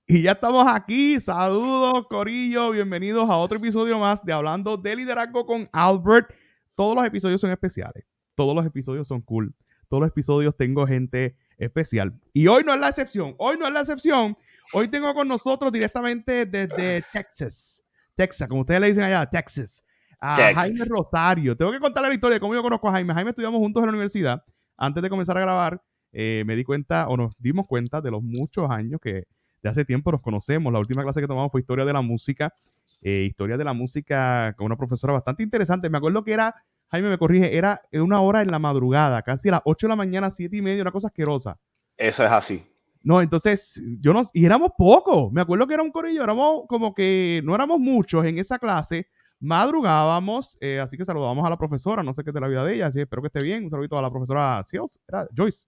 Y ya estamos aquí. Saludos, Corillo. Bienvenidos a otro episodio más de Hablando de Liderazgo con Albert. Todos los episodios son especiales. Todos los episodios son cool. Todos los episodios tengo gente especial. Y hoy no es la excepción. Hoy no es la excepción. Hoy tengo con nosotros directamente desde Texas. Texas, como ustedes le dicen allá, Texas. A Jaime Texas. Rosario. Tengo que contarle la historia de cómo yo conozco a Jaime. Jaime estudiamos juntos en la universidad. Antes de comenzar a grabar, me di cuenta, o nos dimos cuenta de los muchos años que de hace tiempo nos conocemos. La última clase que tomamos fue Historia de la Música. Historia de la Música con una profesora bastante interesante. Me acuerdo que era, Jaime me corrige, era una hora en la madrugada, casi a las 8 de la mañana, 7:30, una cosa asquerosa. Eso es así. No, entonces, yo no, y éramos pocos. Me acuerdo que era un corillo, éramos como que no éramos muchos en esa clase. Madrugábamos, así que saludábamos a la profesora, no sé qué es de la vida de ella, así, espero que esté bien. Un saludito a la profesora Seals, era Joyce.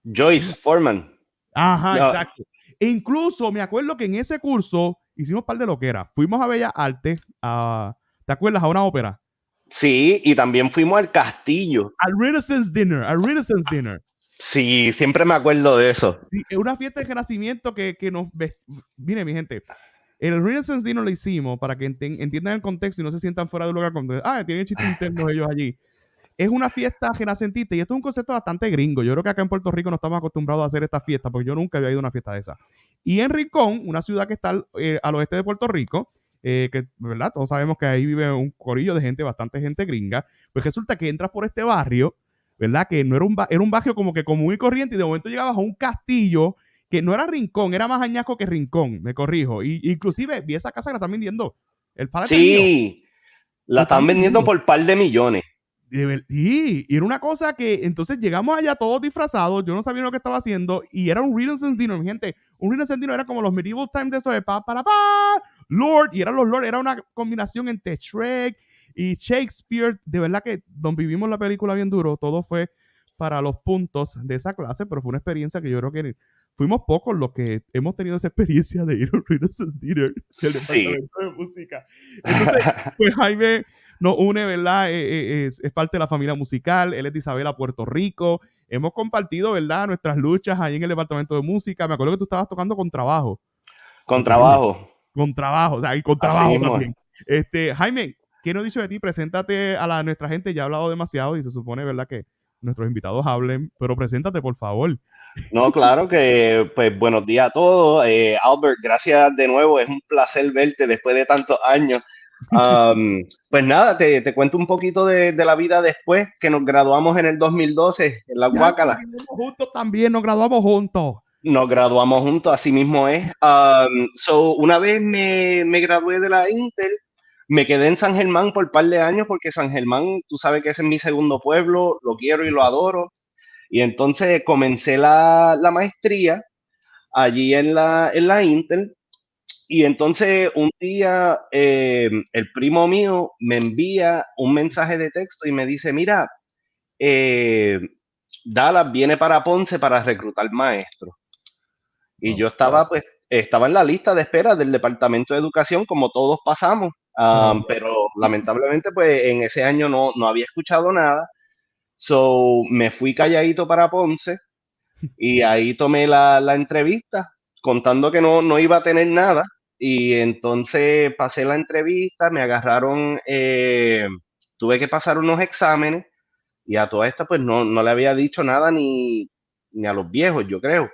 Joyce Foreman. Ajá, No, exacto. E incluso me acuerdo que en ese curso hicimos un par de loqueras. Fuimos a Bellas Artes, ¿te acuerdas? A una ópera. sí, y también fuimos al castillo. Al Renaissance Dinner. Sí, siempre me acuerdo de eso. Sí, es una fiesta de renacimiento que nos... Mire, mi gente, el Renaissance Dinner lo hicimos para que entiendan el contexto y no se sientan fuera de lugar cuando, tienen chistes internos ellos allí. Es una fiesta renacentista y esto es un concepto bastante gringo. Yo creo que acá en Puerto Rico no estamos acostumbrados a hacer esta fiesta porque yo nunca había ido a una fiesta de esa. Y en Rincón, una ciudad que está al oeste de Puerto Rico, que, ¿verdad? Todos sabemos que ahí vive un corillo de gente, bastante gente gringa, pues resulta que entras por este barrio, ¿verdad? Que no era era un barrio como que común y corriente y de momento llegabas a un castillo que no era Rincón, era más añaco que Rincón, me corrijo. Y inclusive vi esa casa que la están vendiendo, el Palace Añejo, Sí, la lo están están vendiendo vendiendo. por par de millones. Sí, y era una cosa que entonces llegamos allá todos disfrazados, yo no sabía lo que estaba haciendo y era un Renaissance Dinner, mi gente. Un Renaissance Dinner era como los medieval times de eso de Lord, y eran los Lord, era una combinación entre Shrek y Shakespeare. De verdad que donde vivimos la película bien duro, todo fue para los puntos de esa clase, pero fue una experiencia que yo creo que fuimos pocos los que hemos tenido esa experiencia de ir a un Renaissance Dinner del Sí. departamento de música. Entonces, pues Jaime nos une, ¿verdad? Es parte de la familia musical, él es de Isabela, Puerto Rico. Hemos compartido, ¿verdad? Nuestras luchas ahí en el departamento de música. Me acuerdo que tú estabas tocando con trabajo, Con me corrijo, trabajo. con trabajo, o sea, y con Así trabajo mismo es. también. Jaime, ¿qué nos ha dicho de ti? Preséntate a nuestra gente, ya ha hablado demasiado y se supone, ¿verdad? Que nuestros invitados hablen, pero preséntate, por favor. No, claro que, pues, buenos días a todos. Albert, gracias de nuevo. Es un placer verte después de tantos años. Pues nada, te cuento un poquito de la vida después que nos graduamos en el 2012 en la Ya nos Guácala. graduamos juntos también, nos graduamos juntos. Nos graduamos juntos, así mismo es. Una vez me gradué de la Intel, me quedé en San Germán por un par de años porque San Germán, tú sabes que ese es mi segundo pueblo, lo quiero y lo adoro. Y entonces comencé la maestría allí en la Intel. Y entonces un día el primo mío me envía un mensaje de texto y me dice, mira, eh, Dallas viene para Ponce para reclutar maestros. Y Wow. yo estaba, pues, estaba en la lista de espera del Departamento de Educación, como todos pasamos, Oh, pero lamentablemente, pues, en ese año no había escuchado nada. Me fui calladito para Ponce y ahí tomé la entrevista, contando que no iba a tener nada. Y entonces pasé la entrevista, me agarraron, tuve que pasar unos exámenes y a toda esta, pues, no le había dicho nada ni a los viejos, yo creo.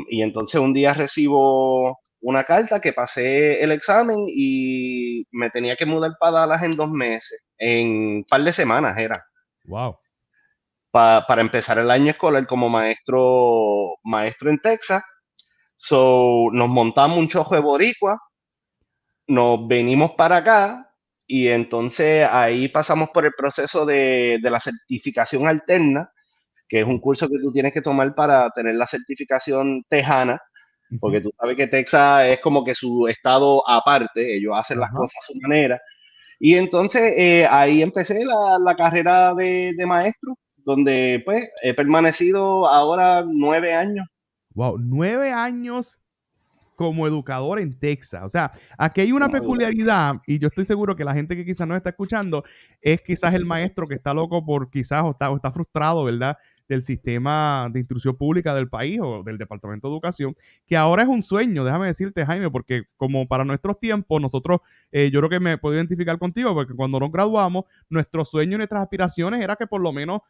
Y entonces un día recibo una carta que pasé el examen y me tenía que mudar para Dallas en 2 meses, en un par de semanas era, wow. para empezar el año escolar como maestro en Texas. Nos montamos un chojo de boricua, nos venimos para acá y entonces ahí pasamos por el proceso de la certificación alterna, que es un curso que tú tienes que tomar para tener la certificación tejana, porque tú sabes que Texas es como que su estado aparte, ellos hacen las Ajá. cosas a su manera. Y entonces ahí empecé la carrera de maestro, donde pues he permanecido ahora 9 años. Wow, 9 años como educador en Texas. O sea, aquí hay una peculiaridad y yo estoy seguro que la gente que quizás no está escuchando es quizás el maestro que está loco por quizás o está frustrado, ¿verdad? del sistema de instrucción pública del país o del Departamento de Educación, que ahora es un sueño, déjame decirte, Jaime, porque como para nuestros tiempos, nosotros, yo creo que me puedo identificar contigo, porque cuando nos graduamos, nuestro sueño y nuestras aspiraciones era que por lo menos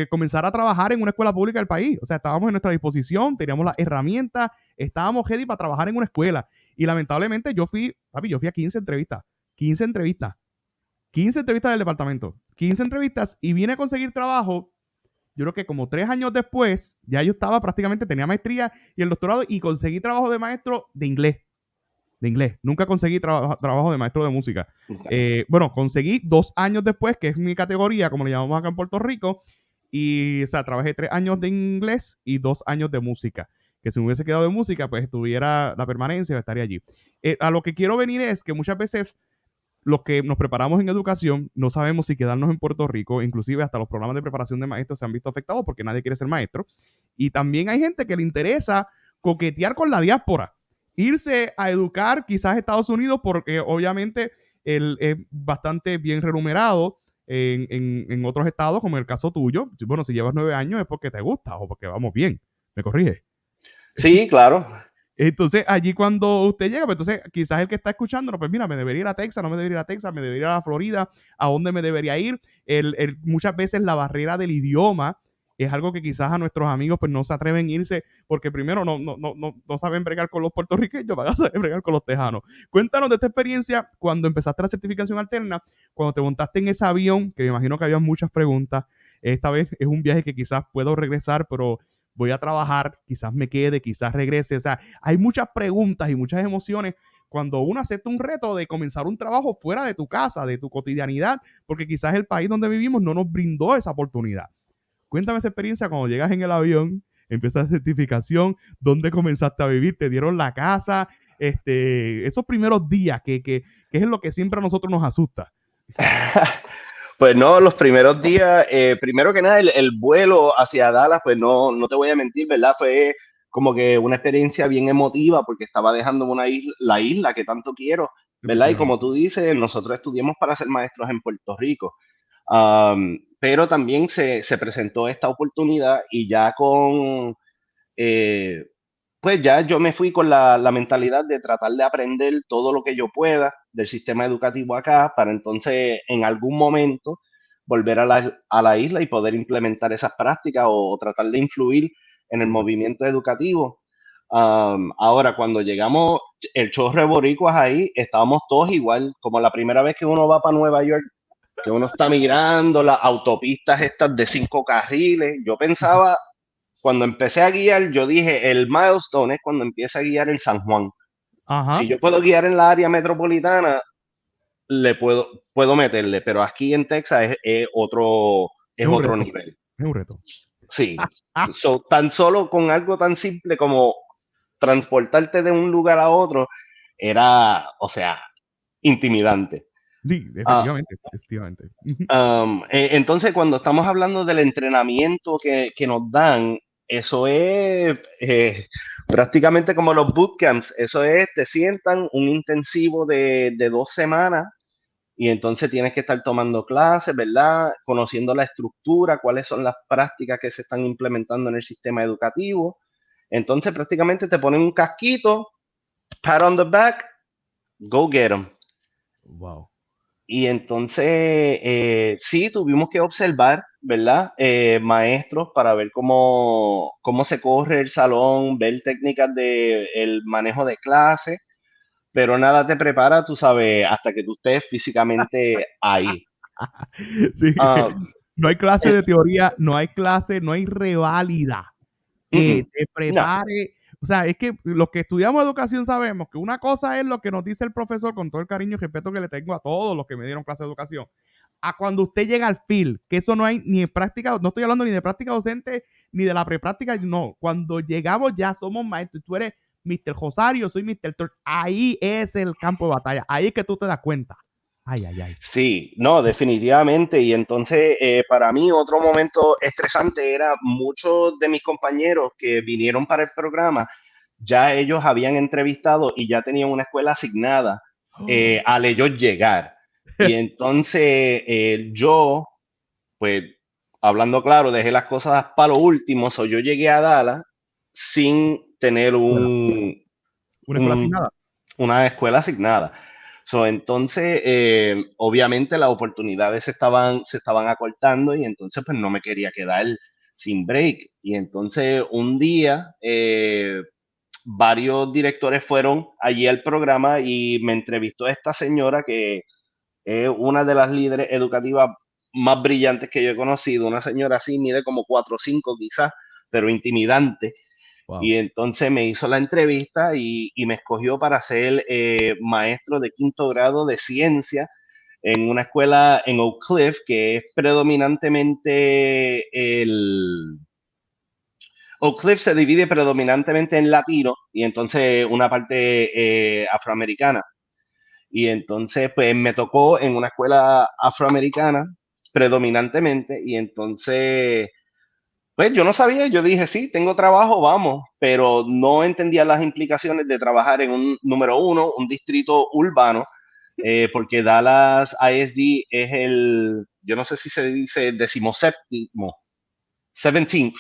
comenzar a trabajar en una escuela pública del país. O sea, estábamos en nuestra disposición, teníamos las herramientas, estábamos ready para trabajar en una escuela. Y lamentablemente yo fui a 15 entrevistas, 15 entrevistas, 15 entrevistas del departamento, 15 entrevistas y vine a conseguir trabajo. Yo creo que como 3 años después, ya yo estaba prácticamente, tenía maestría y el doctorado y conseguí trabajo de maestro de inglés. De inglés. Nunca conseguí trabajo de maestro de música. Bueno, conseguí 2 años después, que es mi categoría, como le llamamos acá en Puerto Rico. Y, o sea, trabajé 3 años de inglés y 2 años de música. Que si me hubiese quedado de música, pues tuviera la permanencia, estaría allí. A lo que quiero venir es que muchas veces los que nos preparamos en educación no sabemos si quedarnos en Puerto Rico, inclusive hasta los programas de preparación de maestros se han visto afectados porque nadie quiere ser maestro. Y también hay gente que le interesa coquetear con la diáspora, irse a educar quizás a Estados Unidos porque obviamente él es bastante bien remunerado en otros estados, como en el caso tuyo. Bueno, si llevas 9 años es porque te gusta o porque vamos bien. ¿Me corrige? Sí, claro. Entonces, allí cuando usted llega, pues entonces quizás el que está escuchando, pues mira, me debería ir a Texas, no me debería ir a Texas, me debería ir a Florida, ¿a dónde me debería ir? Muchas veces la barrera del idioma es algo que quizás a nuestros amigos pues no se atreven a irse porque primero no saben bregar con los puertorriqueños, van a saber bregar con los tejanos. Cuéntanos de esta experiencia cuando empezaste la certificación alterna, cuando te montaste en ese avión, que me imagino que había muchas preguntas. Esta vez es un viaje que quizás puedo regresar, pero voy a trabajar, quizás me quede, quizás regrese. O sea, hay muchas preguntas y muchas emociones cuando uno acepta un reto de comenzar un trabajo fuera de tu casa, de tu cotidianidad, porque quizás el país donde vivimos no nos brindó esa oportunidad. Cuéntame esa experiencia cuando llegas en el avión, empiezas la certificación, dónde comenzaste a vivir, te dieron la casa, esos primeros días que es lo que siempre a nosotros nos asusta. Pues no, los primeros días, primero que nada, el vuelo hacia Dallas, pues no te voy a mentir, ¿verdad? Fue como que una experiencia bien emotiva porque estaba dejando la isla que tanto quiero, ¿verdad? Y como Efectivamente. tú dices, nosotros estudiamos para ser maestros en Puerto Rico. Pero también se presentó esta oportunidad y ya eh, pues ya yo me fui con la mentalidad de tratar de aprender todo lo que yo pueda del sistema educativo acá para entonces en algún momento volver a la isla y poder implementar esas prácticas o tratar de influir en Qué el bueno. movimiento educativo. Ahora, cuando llegamos, el chorro de boricuas ahí, estábamos todos igual, como la primera vez que uno va para Nueva York, que uno está mirando las autopistas estas de 5 carriles. Yo pensaba, cuando empecé a guiar, yo dije, el milestone es cuando empieza a guiar en San Juan. Si Ajá. yo puedo guiar en la área metropolitana, puedo meterle, pero aquí en Texas es Es un otro reto. nivel. Es un reto. Sí. Tan solo con algo tan simple como transportarte de un lugar a otro era, o sea, intimidante. Sí, Ah, efectivamente, efectivamente. entonces, cuando estamos hablando del entrenamiento que nos dan, eso es prácticamente como los bootcamps. Eso es, te sientan un intensivo de 2 semanas y entonces tienes que estar tomando clases, ¿verdad? Conociendo la estructura, cuáles son las prácticas que se están implementando en el sistema educativo. Entonces, prácticamente te ponen un casquito, pat on the back, go get them. Wow. Y entonces, sí, tuvimos que observar, ¿verdad? Maestros para ver cómo se corre el salón, ver técnicas de el manejo de clase, pero nada te prepara, tú sabes, hasta que tú estés físicamente ahí. Sí. Ah, No hay clase eh, de teoría, no hay clase, no hay reválida que te no, prepare. O sea, es que los que estudiamos educación sabemos que una cosa es lo que nos dice el profesor con todo el cariño y respeto que le tengo a todos los que me dieron clase de educación. A cuando usted llega al field, que eso no hay ni en práctica, no estoy hablando ni de práctica docente ni de la prepráctica, no. Cuando llegamos ya somos maestros y tú eres Mr. Rosario, soy Mr. Torch. Ahí es el campo de batalla, ahí es que tú te das cuenta. Ay, ay, ay. sí, no, definitivamente. Y entonces, para mí, otro momento estresante era muchos de mis compañeros que vinieron para el programa, ya ellos habían entrevistado y ya tenían una escuela asignada al ellos llegar. Y entonces yo, pues, hablando claro, dejé las cosas para lo último, so yo llegué a Dallas sin tener Escuela. Una escuela un- asignada. una escuela asignada. So, entonces, obviamente las oportunidades se estaban acortando y entonces pues no me quería quedar sin break. Y entonces un día varios directores fueron allí al programa y me entrevistó esta señora que es una de las líderes educativas más brillantes que yo he conocido. Una señora así, mide como 4 o 5 quizás, pero intimidante. Wow. Y entonces me hizo la entrevista y me escogió para ser maestro de quinto grado de ciencia en una escuela en Oak Cliff que es predominantemente el... Oak Cliff se divide predominantemente en latino y entonces una parte afroamericana. Y entonces, pues me tocó en una escuela afroamericana predominantemente y entonces pues yo no sabía, yo dije, sí, tengo trabajo, vamos, pero no entendía las implicaciones de trabajar en un, número uno, un distrito urbano, porque Dallas ISD es el, yo no sé si se dice el 17º, 17th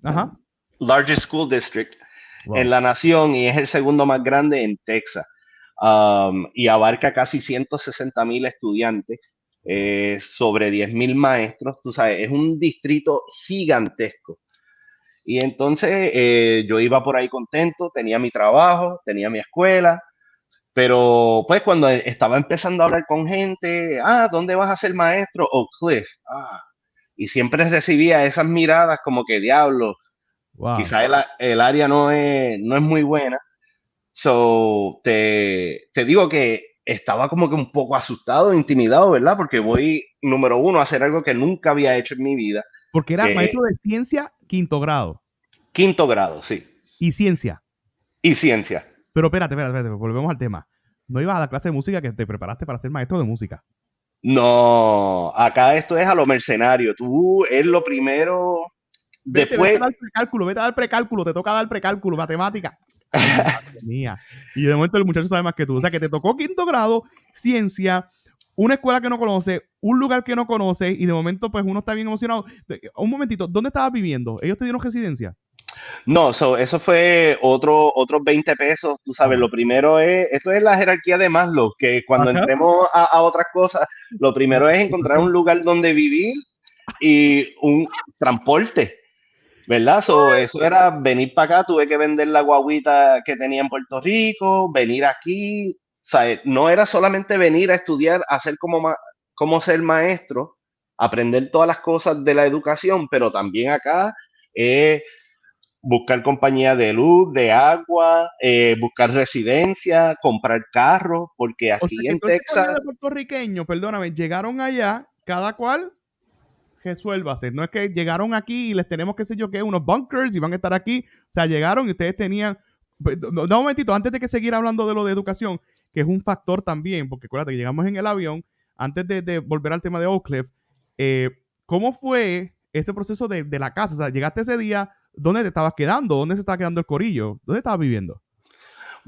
Ajá. largest school district en Wow. la nación y es el segundo más grande en Texas. Y abarca casi 160,000 estudiantes, sobre 10,000 maestros, tú sabes, es un distrito gigantesco. Y entonces yo iba por ahí contento, tenía mi trabajo, tenía mi escuela, pero pues cuando estaba empezando a hablar con gente, ¿dónde vas a ser maestro? Oak Cliff. Y siempre recibía esas miradas como que diablo, Wow. quizá el área no es muy buena. So, te digo que estaba como que un poco asustado, intimidado, ¿verdad? Porque voy, número uno, a hacer algo que nunca había hecho en mi vida, Porque era que es maestro de ciencia quinto grado quinto grado, sí, y ciencia. y ciencia. Pero espérate, volvemos al tema. No ibas a la clase de música que te preparaste para ser maestro de música. No, acá esto es a lo mercenario. Tú es lo primero. Vete a Después, dar precálculo, vete a dar precálculo, te toca dar precálculo, matemática. Ay, madre mía. Y de momento el muchacho sabe más que tú. O sea, que te tocó quinto grado, ciencia, una escuela que no conoce, un lugar que no conoce, y de momento, pues uno está bien emocionado. Un momentito, ¿dónde estabas viviendo? ¿Ellos te dieron residencia? no, eso fue otros 20 pesos. Tú Ah, sabes, bueno. lo primero es, esto es la jerarquía de Maslow, que cuando Ajá. entremos a otras cosas, lo primero es encontrar un lugar donde vivir y un transporte. ¿Verdad? Eso era venir para acá, tuve que vender la guaguita que tenía en Puerto Rico, venir aquí. O sea, no era solamente venir a estudiar, a hacer como ser maestro, aprender todas las cosas de la educación, pero también acá buscar compañía de luz, de agua, buscar residencia, comprar carros, porque O sea, aquí que en todo este corillo Texas, de puertorriqueños, perdóname, llegaron allá, cada cual resuélvase. No es que llegaron aquí y les tenemos, qué sé yo, qué, unos bunkers y van a estar aquí. O sea, llegaron y ustedes tenían. Da un momentito, antes de que seguir hablando de lo de educación, que es un factor también, porque acuérdate que llegamos en el avión, antes de volver al tema de Oak Cliff, ¿cómo fue ese proceso de la casa? O sea, llegaste ese día, ¿dónde te estabas quedando? ¿Dónde se estaba quedando el corillo? ¿Dónde estabas viviendo?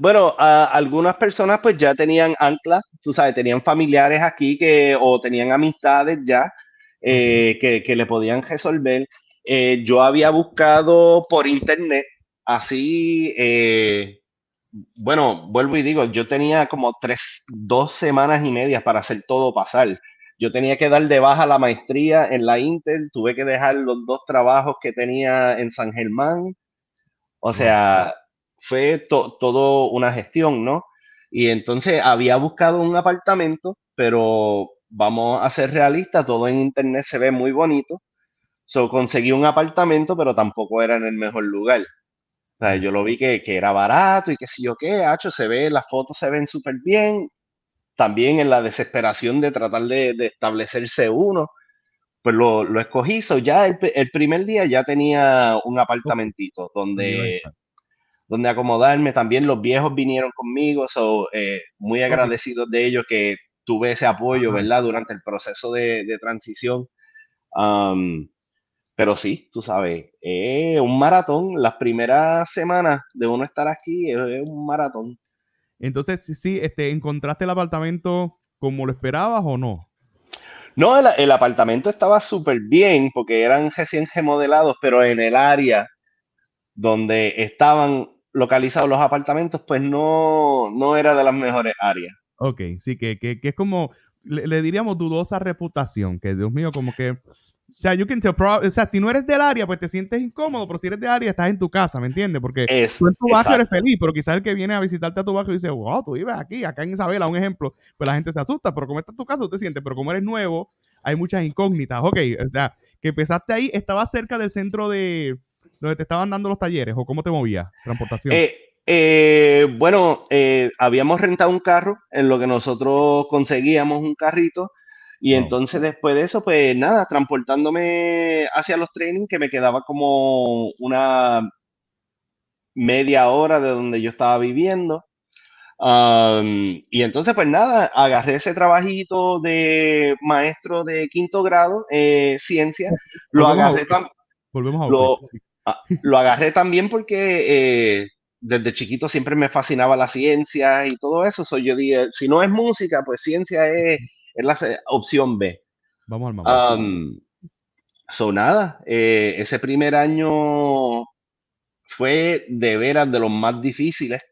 bueno, algunas personas pues ya tenían anclas, tú sabes, tenían familiares aquí o tenían amistades ya Ok. que le podían resolver. Yo había buscado por internet, así, bueno, vuelvo y digo, yo tenía como 2 semanas y media para hacer todo pasar. Yo tenía que dar de baja la maestría en la Intel, tuve que dejar los 2 trabajos que tenía en San Germán, o Wow. sea, fue todo una gestión, ¿no? Y entonces había buscado un apartamento, pero vamos a ser realistas, todo en internet se ve muy bonito. So, conseguí un apartamento, pero tampoco era en el mejor lugar. O sea, Mm. yo lo vi que era barato y que sí o qué, hacho, las fotos se ven súper bien. También en la desesperación de tratar de establecerse uno, pues lo escogí. So, ya el primer día ya tenía un Ok. apartamentito ¿Dónde iba a donde estar? acomodarme. También los viejos vinieron conmigo, muy Ok. agradecidos de ellos que tuve ese apoyo, Ajá. ¿verdad? Durante el proceso de transición. Am, pero sí, tú sabes, es un maratón. Las primeras semanas de uno estar aquí es un maratón. Entonces, sí, sí, ¿encontraste el apartamento como lo esperabas o no? No, el apartamento estaba súper bien porque eran recién remodelados, pero en el área donde estaban localizados los apartamentos, pues no era de las mejores áreas. Ok, sí, que es como, le diríamos dudosa reputación, que Dios mío, como que, o sea, you can tell, o sea, si no eres del área, pues te sientes incómodo, pero si eres del área, estás en tu casa, ¿me entiendes? Porque tú en tu barrio eres Exacto. feliz, pero quizás el que viene a visitarte a tu barrio dice, wow, tú vives aquí, acá en Isabela, un ejemplo, pues la gente se asusta, pero como está en tu casa, tú te sientes, pero como eres nuevo, hay muchas incógnitas, ok, o sea, que empezaste ahí, estabas cerca del centro de, donde te estaban dando los talleres, o cómo te movías, transportación. Bueno, habíamos rentado un carro en lo que nosotros conseguíamos un carrito y Wow. entonces después de eso, pues nada, transportándome hacia los trainings que me quedaba como una media hora de donde yo estaba viviendo. Y entonces, pues nada, agarré ese trabajito de maestro de quinto grado, ciencia, lo Volvemos a agarré, Oakley, volvemos a Oakley, lo, sí. lo agarré también porque desde chiquito siempre me fascinaba la ciencia y todo eso. Yo dije, si no es música, pues ciencia es la opción B. Vamos al mambo. Um, nada, ese primer año fue de veras de los más difíciles.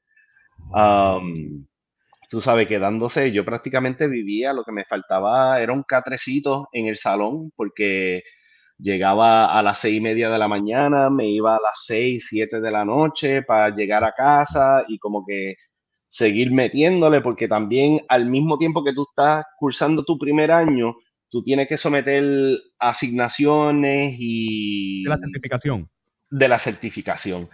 Um, Tú sabes, quedándose, yo prácticamente vivía, lo que me faltaba era un catrecito en el salón, porque llegaba a las 6:30 de la mañana, me iba a las 6, 7 de la noche para llegar a casa y como que seguir metiéndole, porque también al mismo tiempo que tú estás cursando tu primer año, tú tienes que someter asignaciones De la y certificación. de la certificación.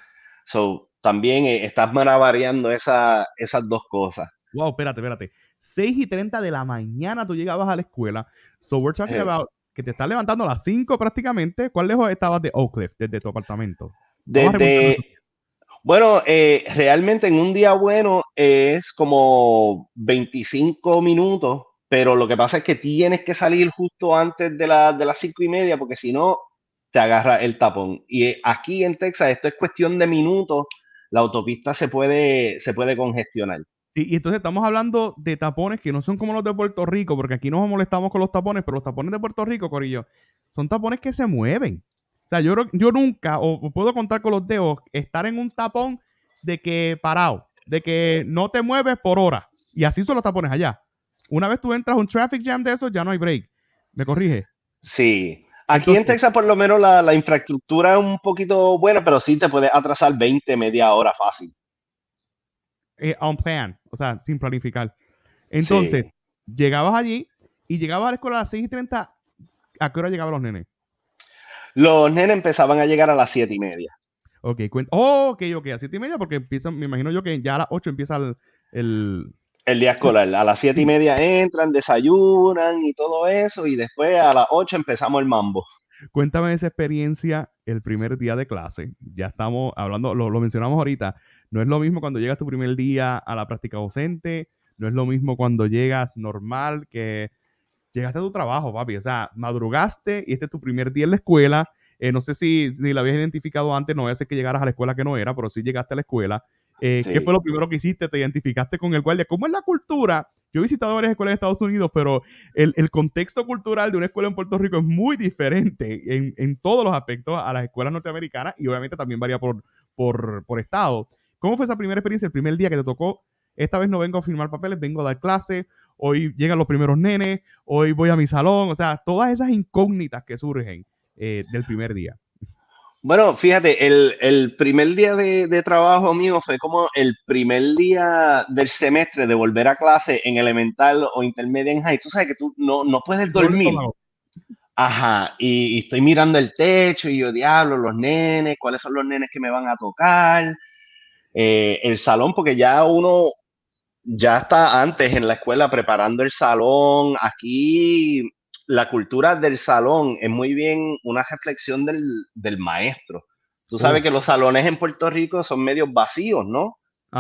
También estás maravariando esas dos cosas. Wow, espérate. 6:30 de la mañana tú llegabas a la escuela. So we're talking Eh, about que te estás levantando a las 5 prácticamente. ¿Cuál lejos estabas de Oak Cliff, desde tu apartamento? Vamos a remontarnos. Desde, bueno, realmente en un día bueno es como 25 minutos, pero lo que pasa es que tienes que salir justo antes de las 5:30 porque si no te agarra el tapón. Y aquí en Texas esto es cuestión de minutos, la autopista se puede congestionar. Sí, y entonces estamos hablando de tapones que no son como los de Puerto Rico, porque aquí nos molestamos con los tapones, pero los tapones de Puerto Rico, Corillo, son tapones que se mueven. O sea, yo nunca, o puedo contar con los dedos, estar en un tapón de que parado, de que no te mueves por hora. Y así son los tapones allá. Una vez tú entras a un traffic jam de esos, ya no hay break. ¿Me corrige? Sí. Aquí en Entonces, Texas por lo menos la infraestructura es un poquito buena, pero sí te puede atrasar 20 media hora fácil. on plan, o sea, sin planificar. Entonces, Sí. llegabas allí y llegabas a la escuela a las 6:30. ¿A qué hora llegaban los nenes? Los nenes empezaban a llegar a las 7:30. Ok, oh, ok, a 7:30 porque empiezan, me imagino yo que ya a las 8 empieza el... El día escolar. A las 7:30 entran, desayunan y todo eso, y después a las 8 empezamos el mambo. Cuéntame esa experiencia el primer día de clase. Ya estamos hablando, lo mencionamos ahorita. No es lo mismo cuando llegas tu primer día a la práctica docente, no es lo mismo cuando llegas normal que llegaste a tu trabajo, papi. O sea, madrugaste y este es tu primer día en la escuela. No sé si la habías identificado antes, no voy a hacer que llegaras a la escuela que no era, pero sí llegaste a la escuela. ¿Qué fue Sí. lo primero que hiciste? ¿Te identificaste con el guardia? ¿Cómo es la cultura? Yo he visitado varias escuelas de Estados Unidos, pero el contexto cultural de una escuela en Puerto Rico es muy diferente en todos los aspectos a las escuelas norteamericanas y obviamente también varía por estado. ¿Cómo fue esa primera experiencia, el primer día que te tocó? Esta vez no vengo a firmar papeles, vengo a dar clases. Hoy llegan los primeros nenes, hoy voy a mi salón, o sea, todas esas incógnitas que surgen del primer día. Bueno, fíjate, el primer día de trabajo mío fue como el primer día del semestre de volver a clase en elemental o intermedia en high. Tú sabes que tú no puedes El dolor de dormir. estómago. Ajá, y estoy mirando el techo y yo, diablo, los nenes, ¿cuáles son los nenes que me van a tocar? El salón, porque ya uno ya está antes en la escuela preparando el salón. Aquí la cultura del salón es muy bien una reflexión del maestro. Tú sabes Oh, que los salones en Puerto Rico son medios vacíos, ¿no?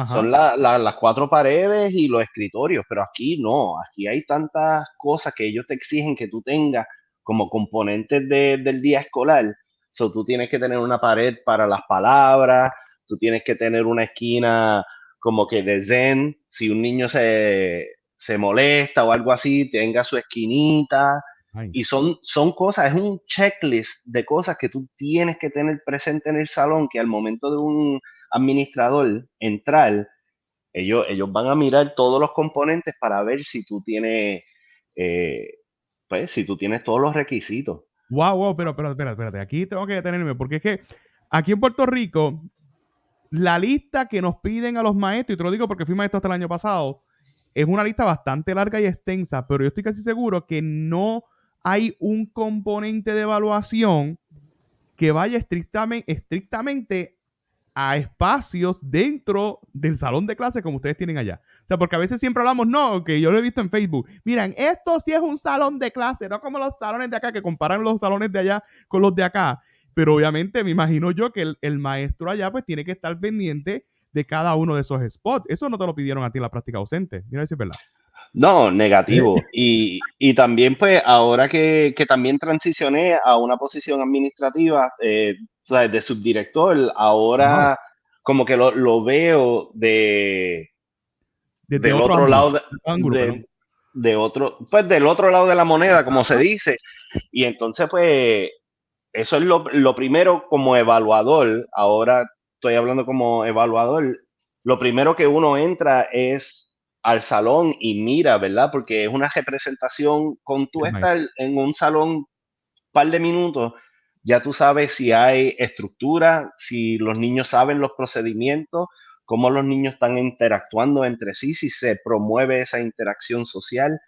Son ajá. las cuatro paredes y los escritorios, pero aquí no, aquí hay tantas cosas que ellos te exigen que tú tengas como componentes del día escolar. So, tú tienes que tener una pared para las palabras, tú tienes que tener una esquina como que de zen, si un niño se molesta o algo así, tenga su esquinita. Y Nice. son cosas, es un checklist de cosas que tú tienes que tener presente en el salón, que al momento de un administrador entrar, ellos van a mirar todos los componentes para ver si tú tienes, eh, pues, si tú tienes todos los requisitos. Wow, wow, pero espérate. Aquí tengo que detenerme porque es que aquí en Puerto Rico, la lista que nos piden a los maestros, y te lo digo porque fui maestro hasta el año pasado, es una lista bastante larga y extensa, pero yo estoy casi seguro que no hay un componente de evaluación que vaya estrictamente a espacios dentro del salón de clase como ustedes tienen allá. O sea, porque a veces siempre hablamos, no, que yo lo he visto en Facebook. Miren, esto sí es un salón de clase, no como los salones de acá, que comparan los salones de allá con los de acá. Pero obviamente me imagino yo que el maestro allá pues tiene que estar pendiente de cada uno de esos spots. Eso no te lo pidieron a ti en la práctica docente. Mira si es verdad. No, ¿Eh? negativo. Y también, pues, ahora que también transicioné a una posición administrativa, ¿sabes? De subdirector, Wow. ahora como que lo veo Desde del otro otro ángulo. lado Ángulo, perdón. pues del otro lado de la moneda, como se Ajá. dice. Y entonces, pues, eso es lo primero como evaluador. Ahora estoy hablando como evaluador. Lo primero que uno entra es al salón y mira, ¿verdad? Porque es una representación. Con tú Es estar maestro. en un salón par de minutos, ya tú sabes si hay estructura, si los niños saben los procedimientos, cómo los niños están interactuando entre sí, si se promueve esa interacción social.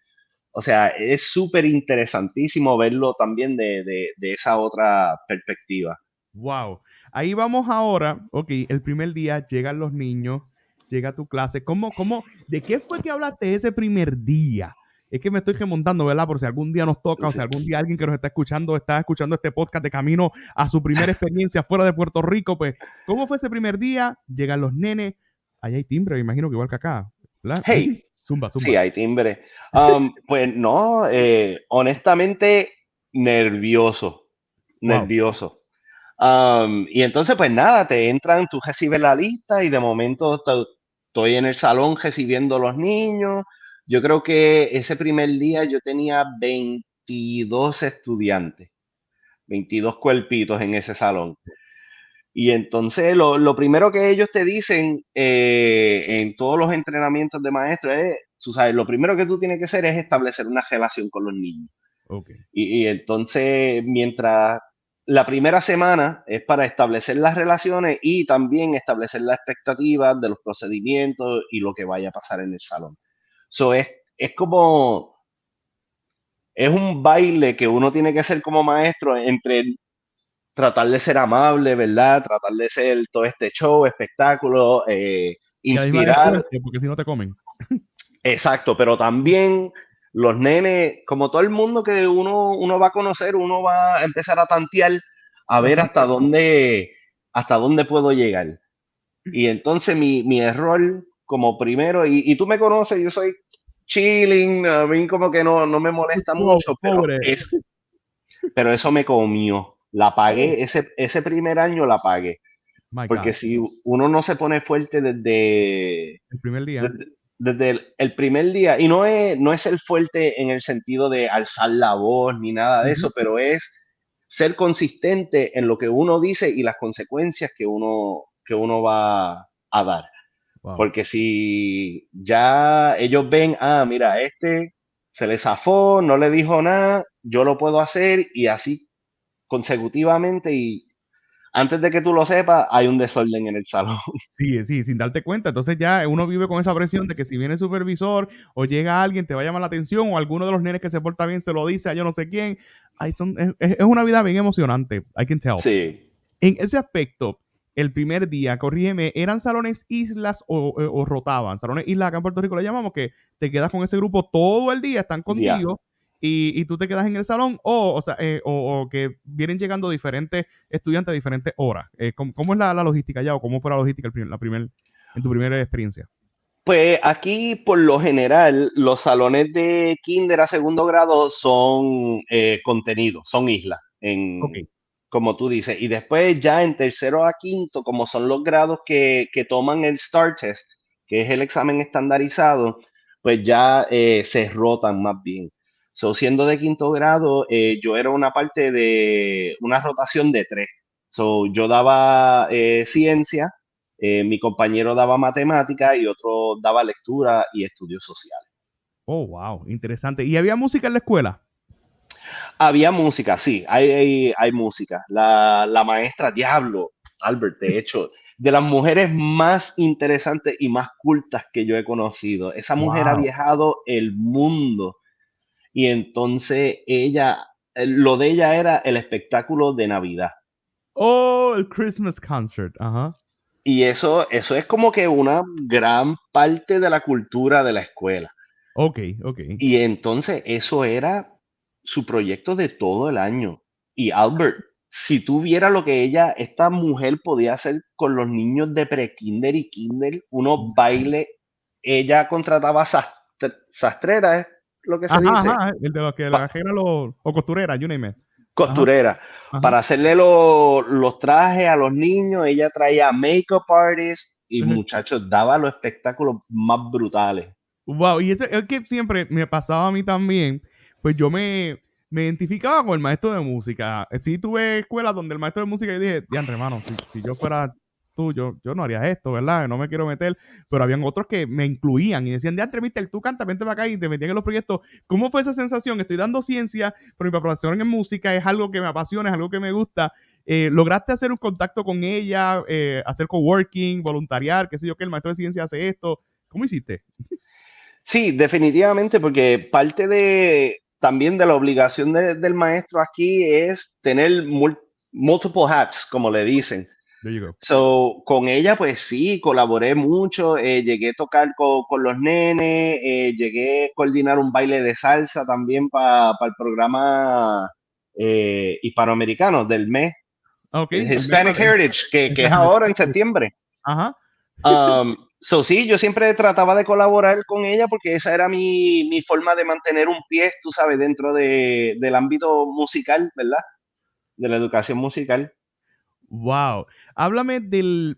O sea, es súper interesantísimo verlo también de esa otra perspectiva. Wow. Ahí vamos ahora. Ok, el primer día llegan los niños, llega tu clase. ¿De qué fue que hablaste ese primer día? Es que me estoy remontando, ¿verdad? Por si algún día nos toca o si Sí. algún día alguien que nos está escuchando este podcast de camino a su primera experiencia fuera de Puerto Rico, pues, ¿cómo fue ese primer día? Llegan los nenes. Allá hay timbre, me imagino que igual que acá, ¿verdad? Hey, Zumba, sí, zumba. hay timbre. Pues no, honestamente, nervioso, Wow. nervioso. Y entonces, pues nada, te entran, tú recibes la lista y de momento estoy en el salón recibiendo los niños. Yo creo que ese primer día yo tenía 22 estudiantes, 22 cuerpitos en ese salón. Y entonces lo primero que ellos te dicen en todos los entrenamientos de maestro es, tú sabes, lo primero que tú tienes que hacer es establecer una relación con los niños. Ok. Y entonces, mientras la primera semana es para establecer las relaciones y también establecer las expectativas de los procedimientos y lo que vaya a pasar en el salón. So es como, es un baile que uno tiene que hacer como maestro entre tratar de ser amable, ¿verdad? Tratar de ser todo este show, espectáculo, Y a la misma vez inspirar. fuerte, porque si no te comen. Exacto, pero también los nenes, como todo el mundo que uno va a conocer, uno va a empezar a tantear a ver Ajá. hasta dónde puedo llegar. Y entonces mi error como primero, y tú me conoces, yo soy chilling, a mí como que no me molesta Flow, mucho, pobre. pero eso me comió. La Oh, pagué, ese primer año la pagué. my Porque God. si uno no se pone fuerte El primer día. desde el primer día, y no es ser fuerte en el sentido de alzar la voz ni nada de Ujú. eso, pero es ser consistente en lo que uno dice y las consecuencias que uno va a dar. Wow. Porque si ya ellos ven, mira, este se le zafó, no le dijo nada, yo lo puedo hacer y así consecutivamente y antes de que tú lo sepas, hay un desorden en el salón. Sí, sí, sin darte cuenta. Entonces ya uno vive con esa presión de que si viene el supervisor o llega alguien, te va a llamar la atención o alguno de los nenes que se porta bien se lo dice a yo no sé quién. Es una vida bien emocionante, I can tell. Sí, En ese aspecto, el primer día, corrígeme, ¿eran salones islas o rotaban? Salones islas acá en Puerto Rico le llamamos que te quedas con ese grupo todo el día, están ya. contigo y tú te quedas en el salón o que vienen llegando diferentes estudiantes a diferentes horas. ¿Cómo es la logística ya o cómo fue la logística en tu primera experiencia? Pues aquí, por lo general, los salones de kinder a segundo grado son contenidos, son islas, Ok. como tú dices. Y después ya en tercero a quinto, como son los grados que toman el STAR Test, que es el examen estandarizado, pues ya se rotan más bien. So, siendo de quinto grado, yo era una parte de una rotación de tres. So, yo daba ciencia, mi compañero daba matemática y otro daba lectura y estudios sociales. Oh, wow, interesante. ¿Y había música en la escuela? Había música, sí, hay música. La maestra Diablo, Albert, de hecho, de las mujeres más interesantes y más cultas que yo he conocido. Esa mujer ha Wow. viajado el mundo y entonces ella, lo de ella era el espectáculo de Navidad. Oh, el Christmas concert. Ajá. Y eso es como que una gran parte de la cultura de la escuela. Ok, ok. Y entonces eso era su proyecto de todo el año. Y Albert, si tú vieras lo que esta mujer podía hacer con los niños de pre-kinder y kinder, unos bailes, ella contrataba sastreras, es lo que se Ajá, dice, ajá. El de los que la pa- cajera o costurera, you name it. Ajá, costurera, ajá. para hacerle los trajes a los niños. Ella traía makeup artists y muchachos, daba los espectáculos más brutales. Wow, y eso es que siempre me pasaba a mí también, pues me identificaba con el maestro de música. Sí tuve escuelas donde el maestro de música yo dije, diantre, hermano, si yo fuera tú, yo no haría esto, ¿verdad? No me quiero meter, pero habían otros que me incluían y decían, diantre, mister, tú canta, vente para acá y te metían en los proyectos. ¿Cómo fue esa sensación? Estoy dando ciencia, pero mi preparación en música es algo que me apasiona, es algo que me gusta. ¿Lograste hacer un contacto con ella, hacer coworking, voluntariar, qué sé yo, que el maestro de ciencia hace esto? ¿Cómo hiciste? Sí, definitivamente, porque parte de también de la obligación del maestro aquí es tener multiple hats, como le dicen. There you go. So, con ella, pues sí, colaboré mucho, llegué a tocar con los nenes, llegué a coordinar un baile de salsa también para el programa hispanoamericano del mes, Ok, el mes Hispanic Heritage, que es ahora en septiembre. ajá. So sí, yo siempre trataba de colaborar con ella porque esa era mi forma de mantener un pie, tú sabes, dentro del ámbito musical, ¿verdad? De la educación musical. Wow. Háblame del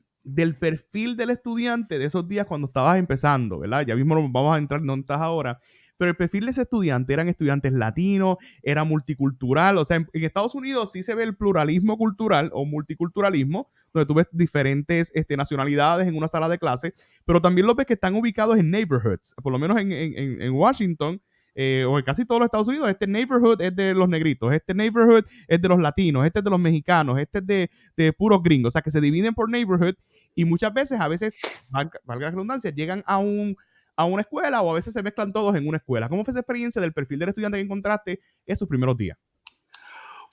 perfil del estudiante de esos días cuando estabas empezando, ¿verdad? Ya mismo vamos a entrar donde estás ahora. Pero el perfil de ese estudiante, ¿eran estudiantes latinos? ¿Era multicultural? O sea, en Estados Unidos sí se ve el pluralismo cultural o multiculturalismo, donde tú ves diferentes nacionalidades en una sala de clase, pero también los ves que están ubicados en neighborhoods. Por lo menos en Washington, o en casi todos los Estados Unidos, este neighborhood es de los negritos, este neighborhood es de los latinos, este es de los mexicanos, este es de puros gringos, o sea, que se dividen por neighborhood y muchas veces, a veces, valga la redundancia, llegan a una escuela o a veces se mezclan todos en una escuela. ¿Cómo fue esa experiencia del perfil del estudiante que encontraste esos primeros días?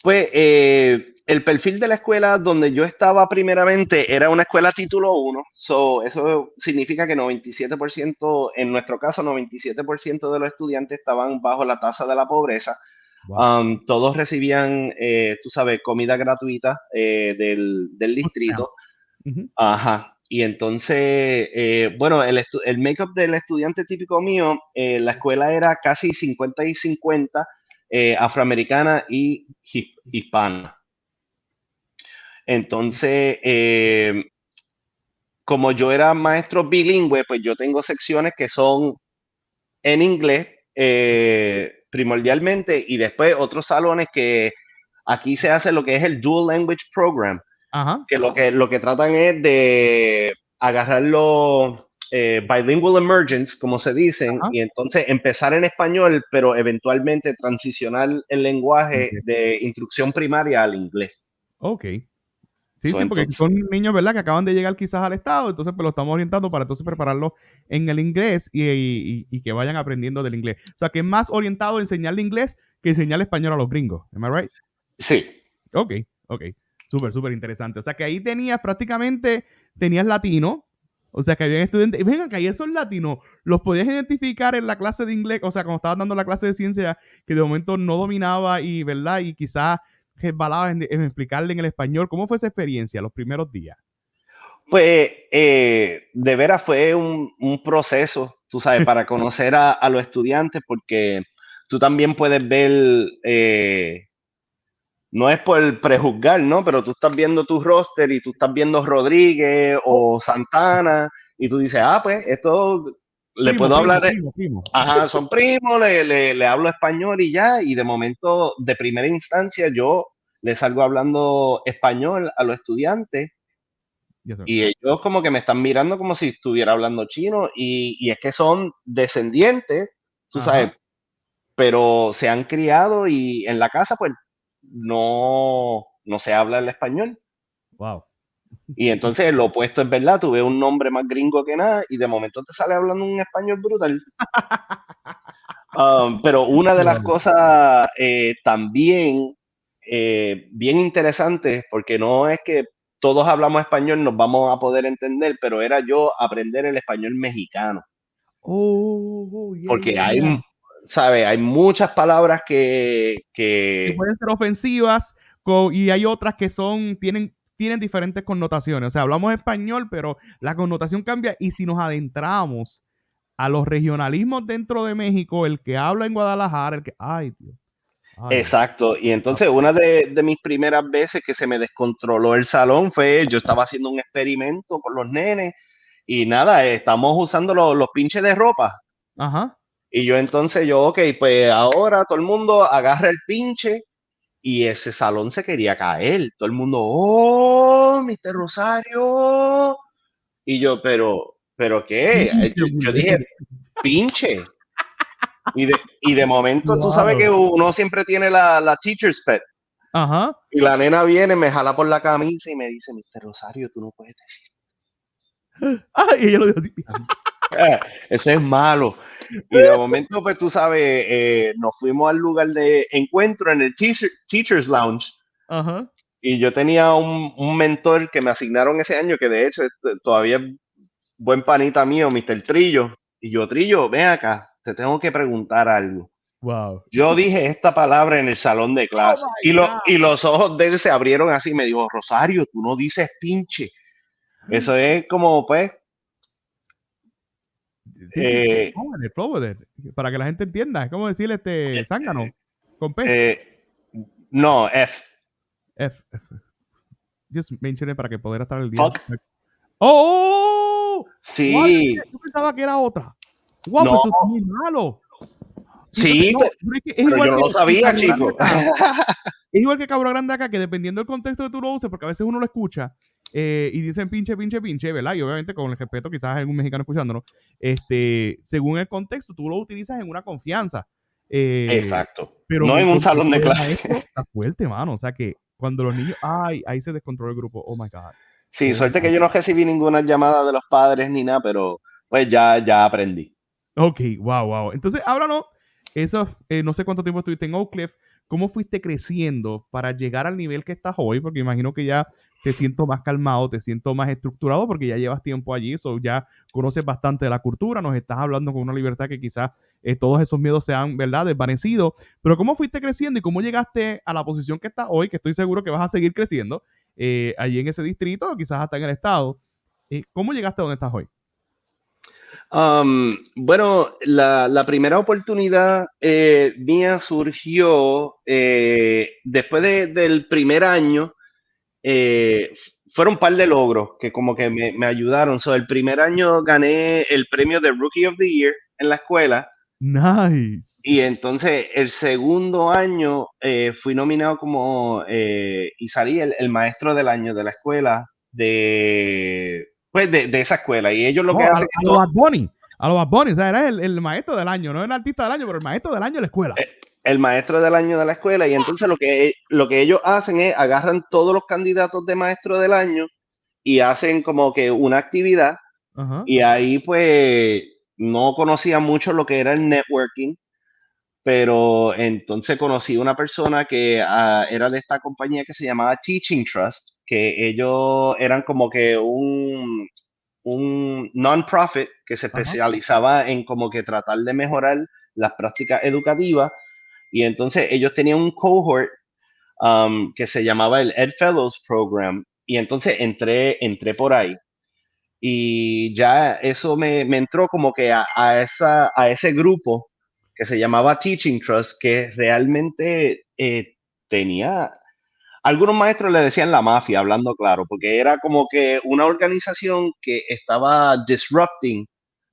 Pues el perfil de la escuela donde yo estaba primeramente era una escuela título uno. So, eso significa que 97%, en nuestro caso, 97% de los estudiantes estaban bajo la tasa de la pobreza. Wow. Todos recibían, tú sabes, comida gratuita del Food distrito. stamps. Uh-huh. Ajá. Y entonces, bueno, el make-up del estudiante típico mío, la escuela era casi 50 y 50, afroamericana y hispana. Entonces, como yo era maestro bilingüe, pues yo tengo secciones que son en inglés primordialmente y después otros salones que aquí se hace lo que es el Dual Language Program, Ajá. que lo que tratan es de agarrar los bilingual emergence, como se dicen, Ajá. y entonces empezar en español, pero eventualmente transicionar el lenguaje Okay. de instrucción primaria al inglés. Ok. Sí, So, sí, porque entonces, son niños, ¿verdad? Que acaban de llegar quizás al estado, entonces pues lo estamos orientando para entonces prepararlos en el inglés y que vayan aprendiendo del inglés. O sea, que es más orientado a enseñarle inglés que enseñarle español a los gringos. ¿Am I right? sí. Ok, ok. Súper, súper interesante. O sea, que ahí tenías prácticamente, tenías latino, o sea, que habían estudiantes, ven acá, y esos latinos, los podías identificar en la clase de inglés, o sea, cuando estabas dando la clase de ciencia, que de momento no dominaba y, ¿verdad? Y quizás resbalaba en explicarle en el español. ¿Cómo fue esa experiencia los primeros días? Pues de veras fue un proceso, tú sabes, para conocer a los estudiantes, porque tú también puedes ver, no es por prejuzgar, ¿no? Pero tú estás viendo tu roster y tú estás viendo Rodríguez Oh, o Santana y tú dices, ah, pues esto le Primo, puedo primo, hablar, primo, primo. ajá, son primos, le hablo español y ya, y de momento, de primera instancia, yo le salgo hablando español a los estudiantes Yes, sir. y ellos como que me están mirando como si estuviera hablando chino y es que son descendientes, tú Ajá. sabes, pero se han criado y en la casa pues no se habla el español. Wow. Y entonces lo opuesto es verdad, tú ves un nombre más gringo que nada y de momento te sale hablando un español brutal. Pero una de las Wow. cosas también bien interesantes, porque no es que todos hablamos español, nos vamos a poder entender, pero era yo aprender el español mexicano, Oh, yeah, porque yeah, yeah. ¿sabe? Hay muchas palabras Que pueden ser ofensivas y hay otras que tienen diferentes connotaciones. O sea, hablamos español, pero la connotación cambia y si nos adentramos a los regionalismos dentro de México, el que habla en Guadalajara, el que... Ay, Dios. Ay, Dios. exacto. Y Ah, entonces una de mis primeras veces que se me descontroló el salón fue, yo estaba haciendo un experimento con los nenes y nada, estamos usando los pinches de ropa. ajá. Y yo entonces ok, pues ahora todo el mundo agarra el pinche y ese salón se quería caer. Todo el mundo, oh, Mr. Rosario. Y yo, pero ¿qué? Pinche Yo dije, mulero. pinche. Y de momento tú sabes que Wow. uno siempre tiene la teacher's pet. Ajá. Y la nena viene, me jala por la camisa y me dice, Mr. Rosario, tú no puedes decir. Ay, y ella lo dijo así. Eso es malo. Y de momento, pues tú sabes, nos fuimos al lugar de encuentro en el Teacher's Lounge. Ajá. Y yo tenía un mentor que me asignaron ese año, que de hecho todavía es buen panita mío, Mr. Trillo. Y yo, Trillo, ven acá, te tengo que preguntar algo. Wow. Yo dije esta palabra en el salón de Oh clase my y God. los ojos de él se abrieron así. Me dijo, Rosario, tú no dices pinche. Eso es como, pues, Sí, sí, eh, flow with it, para que la gente entienda. Es como decirle zángano con P. eh, no, F. Just mention it para que poder estar el día. fuck. ¡Oh! What? Sí, Yo pensaba que era otra. Wow, pues no, eso es muy malo. Y entonces, sí, no, pero es que es pero igual yo no que lo el sabía, Cabro Grande chico. acá. Es igual que Cabro Grande acá, que dependiendo del contexto que tú lo uses, porque a veces uno lo escucha y dicen pinche, pinche, pinche, ¿verdad? Y obviamente con el respeto, quizás hay un mexicano escuchándolo, según el contexto, tú lo utilizas en una confianza. Eh, Exacto. pero en No el en un salón contexto de de clase. maestro, está fuerte, mano. O sea que cuando los niños, ay, ahí se descontrola el grupo. Oh my God. Sí, Oh suerte my que yo no recibí ninguna llamada de los padres ni nada, pero pues ya aprendí. Ok, wow, wow. Entonces, háblanos, eso, no sé cuánto tiempo estuviste en Oak Cliff, ¿cómo fuiste creciendo para llegar al nivel que estás hoy? Porque imagino que ya te siento más calmado, te siento más estructurado porque ya llevas tiempo allí, eso ya conoces bastante de la cultura, nos estás hablando con una libertad que quizás todos esos miedos se han, ¿verdad?, desvanecido. Pero ¿cómo fuiste creciendo y cómo llegaste a la posición que estás hoy, que estoy seguro que vas a seguir creciendo allí en ese distrito o quizás hasta en el estado? ¿Cómo llegaste a donde estás hoy? Bueno, la primera oportunidad mía surgió después del primer año. Fueron un par de logros que como que me ayudaron. So, el primer año gané el premio de Rookie of the Year en la escuela Nice. y entonces el segundo año fui nominado como y salí el maestro del año de la escuela de esa escuela y ellos lo que No, hacen es a lo Bad Bunny. A lo Bad Bunny. O sea, eres el maestro del año. No el artista del año, pero el maestro del año de la escuela. el maestro del año de la escuela y entonces lo que ellos hacen es agarran todos los candidatos de maestro del año y hacen como que una actividad Ajá. y ahí pues no conocía mucho lo que era el networking, pero entonces conocí una persona que era de esta compañía que se llamaba Teaching Trust, que ellos eran como que un non-profit que se Ajá. especializaba en como que tratar de mejorar las prácticas educativas y entonces ellos tenían un cohort que se llamaba el Ed Fellows Program y entonces entré por ahí y ya eso me entró como que a ese grupo que se llamaba Teaching Trust, que realmente tenía, algunos maestros le decían la mafia, hablando claro, porque era como que una organización que estaba disrupting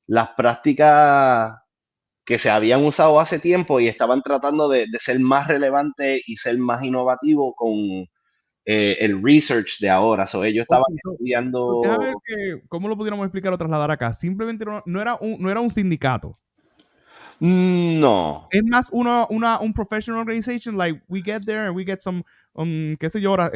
las prácticas que se habían usado hace tiempo y estaban tratando de ser más relevantes y ser más innovativos con el research de ahora. So, ellos estaban Okay, so déjame ver estudiando. cómo lo pudiéramos explicar o trasladar acá. Simplemente no era un sindicato. No, Es más un professional organization, like we get there and we get some, qué sé yo, horas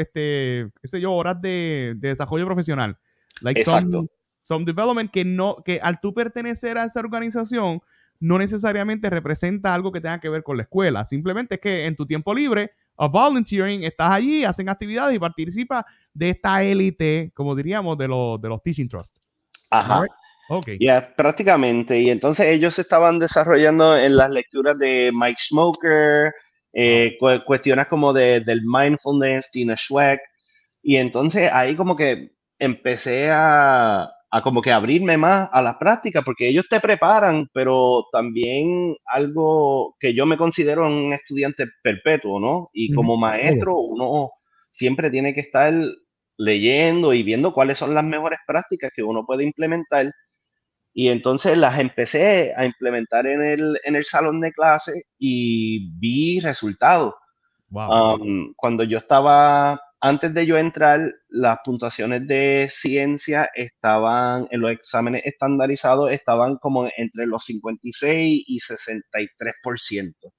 de desarrollo profesional. Like exacto. some development que al tú pertenecer a esa organización, no necesariamente representa algo que tenga que ver con la escuela. Simplemente es que en tu tiempo libre, a volunteering, estás allí, hacen actividades y participas de esta élite, como diríamos, de los teaching trusts. Am I Ajá. right? Okay. Ya, prácticamente. Y entonces ellos estaban desarrollando en las lecturas de Mike Smoker, Wow. cuestiones como del mindfulness, Tina Schweck. Y entonces ahí como que empecé a como que abrirme más a las prácticas, porque ellos te preparan, pero también algo que yo me considero un estudiante perpetuo, ¿no? Y Ujú. como Todo. maestro, uno siempre tiene que estar leyendo y viendo cuáles son las mejores prácticas que uno puede implementar y entonces las empecé a implementar en el salón de clase y vi resultados. Wow. Cuando yo estaba, antes de yo entrar, las puntuaciones de ciencia estaban, en los exámenes estandarizados, estaban como entre los 56 y 63%.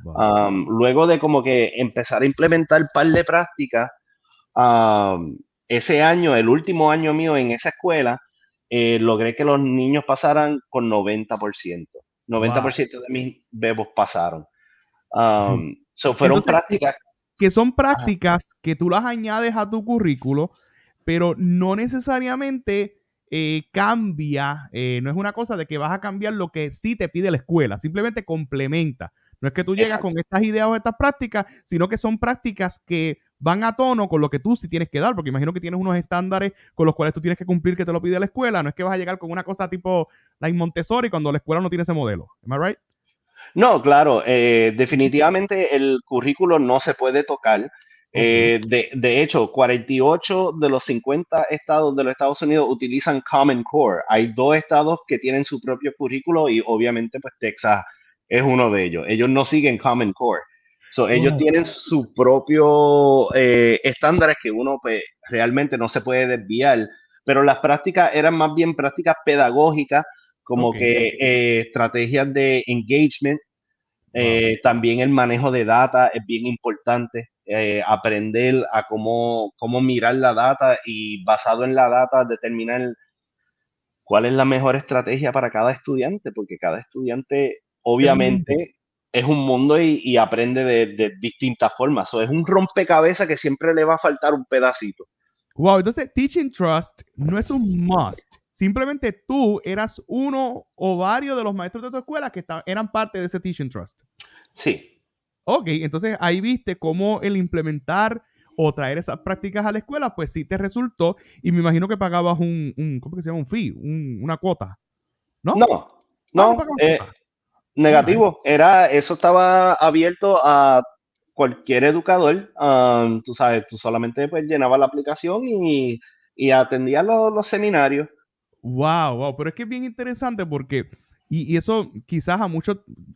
Wow. Luego de como que empezar a implementar par de prácticas, ese año, el último año mío en esa escuela, logré que los niños pasaran con 90%. noventa por Wow. ciento de mis bebos pasaron. Ujú. So fueron Entonces, prácticas. que son Ajá. prácticas que tú las añades a tu currículo, pero no necesariamente cambia, no es una cosa de que vas a cambiar lo que sí te pide la escuela, simplemente complementa. No es que tú llegas con Exacto. estas ideas o estas prácticas, sino que son prácticas que van a tono con lo que tú sí tienes que dar, porque imagino que tienes unos estándares con los cuales tú tienes que cumplir que te lo pide la escuela, no es que vas a llegar con una cosa tipo la Montessori cuando la escuela no tiene ese modelo. Am I right? No, claro, definitivamente el currículo no se puede tocar. Ok. De hecho, 48 de los 50 estados de los Estados Unidos utilizan Common Core. Hay dos estados que tienen su propio currículo y obviamente pues Texas es uno de ellos. Ellos no siguen Common Core. So, ellos Oh, tienen su propio estándares que uno pues realmente no se puede desviar. Pero las prácticas eran más bien prácticas pedagógicas como ok. que estrategias de engagement, Wow. también el manejo de data es bien importante, aprender a cómo mirar la data y basado en la data determinar cuál es la mejor estrategia para cada estudiante, porque cada estudiante Es un mundo. obviamente es un mundo y aprende de distintas formas. So, es un rompecabezas que siempre le va a faltar un pedacito. Wow, entonces Teaching Trust no es un must. Simplemente tú eras uno o varios de los maestros de tu escuela que eran parte de ese Teaching Trust. Sí, Ok, entonces ahí viste cómo el implementar o traer esas prácticas a la escuela, pues sí te resultó y me imagino que pagabas ¿cómo que se llama? Un fee, una cuota, ¿no? no, Ah, no no, pagabas cuota. All right. negativo. Eso estaba abierto a cualquier educador. Tú sabes, tú solamente pues llenabas la aplicación y atendías los seminarios. Wow, wow, pero es que es bien interesante porque, y eso quizás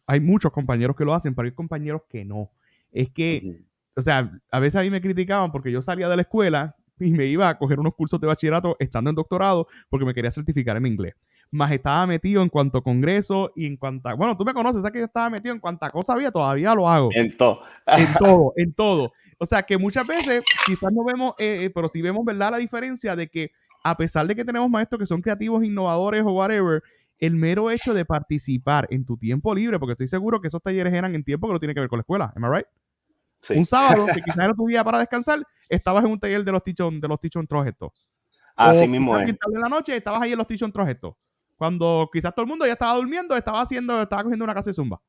hay muchos compañeros que lo hacen, pero hay compañeros que no. Es que, Ujú. o sea, a veces a mí me criticaban porque yo salía de la escuela y me iba a coger unos cursos de bachillerato estando en doctorado porque me quería certificar en inglés. Más estaba metido en cuanto a congreso y en cuanto a, bueno, tú me conoces, sabes que yo estaba metido en cuanta cosa había, todavía lo hago. En todo. En todo, en todo. O sea que muchas veces quizás no vemos, pero sí vemos, ¿verdad? La diferencia de que a pesar de que tenemos maestros que son creativos, innovadores o whatever, el mero hecho de participar en tu tiempo libre, porque estoy seguro que esos talleres eran en tiempo que no tiene que ver con la escuela, ¿am I right? Un Sí, sábado, que quizás era tu día para descansar, estabas en un taller de los Teach on Trust estos. así O mismo quizás es. bien tarde en la noche, estabas ahí en los Teach on Trust estos. Cuando quizás todo el mundo ya estaba durmiendo, estaba cogiendo una clase de zumba.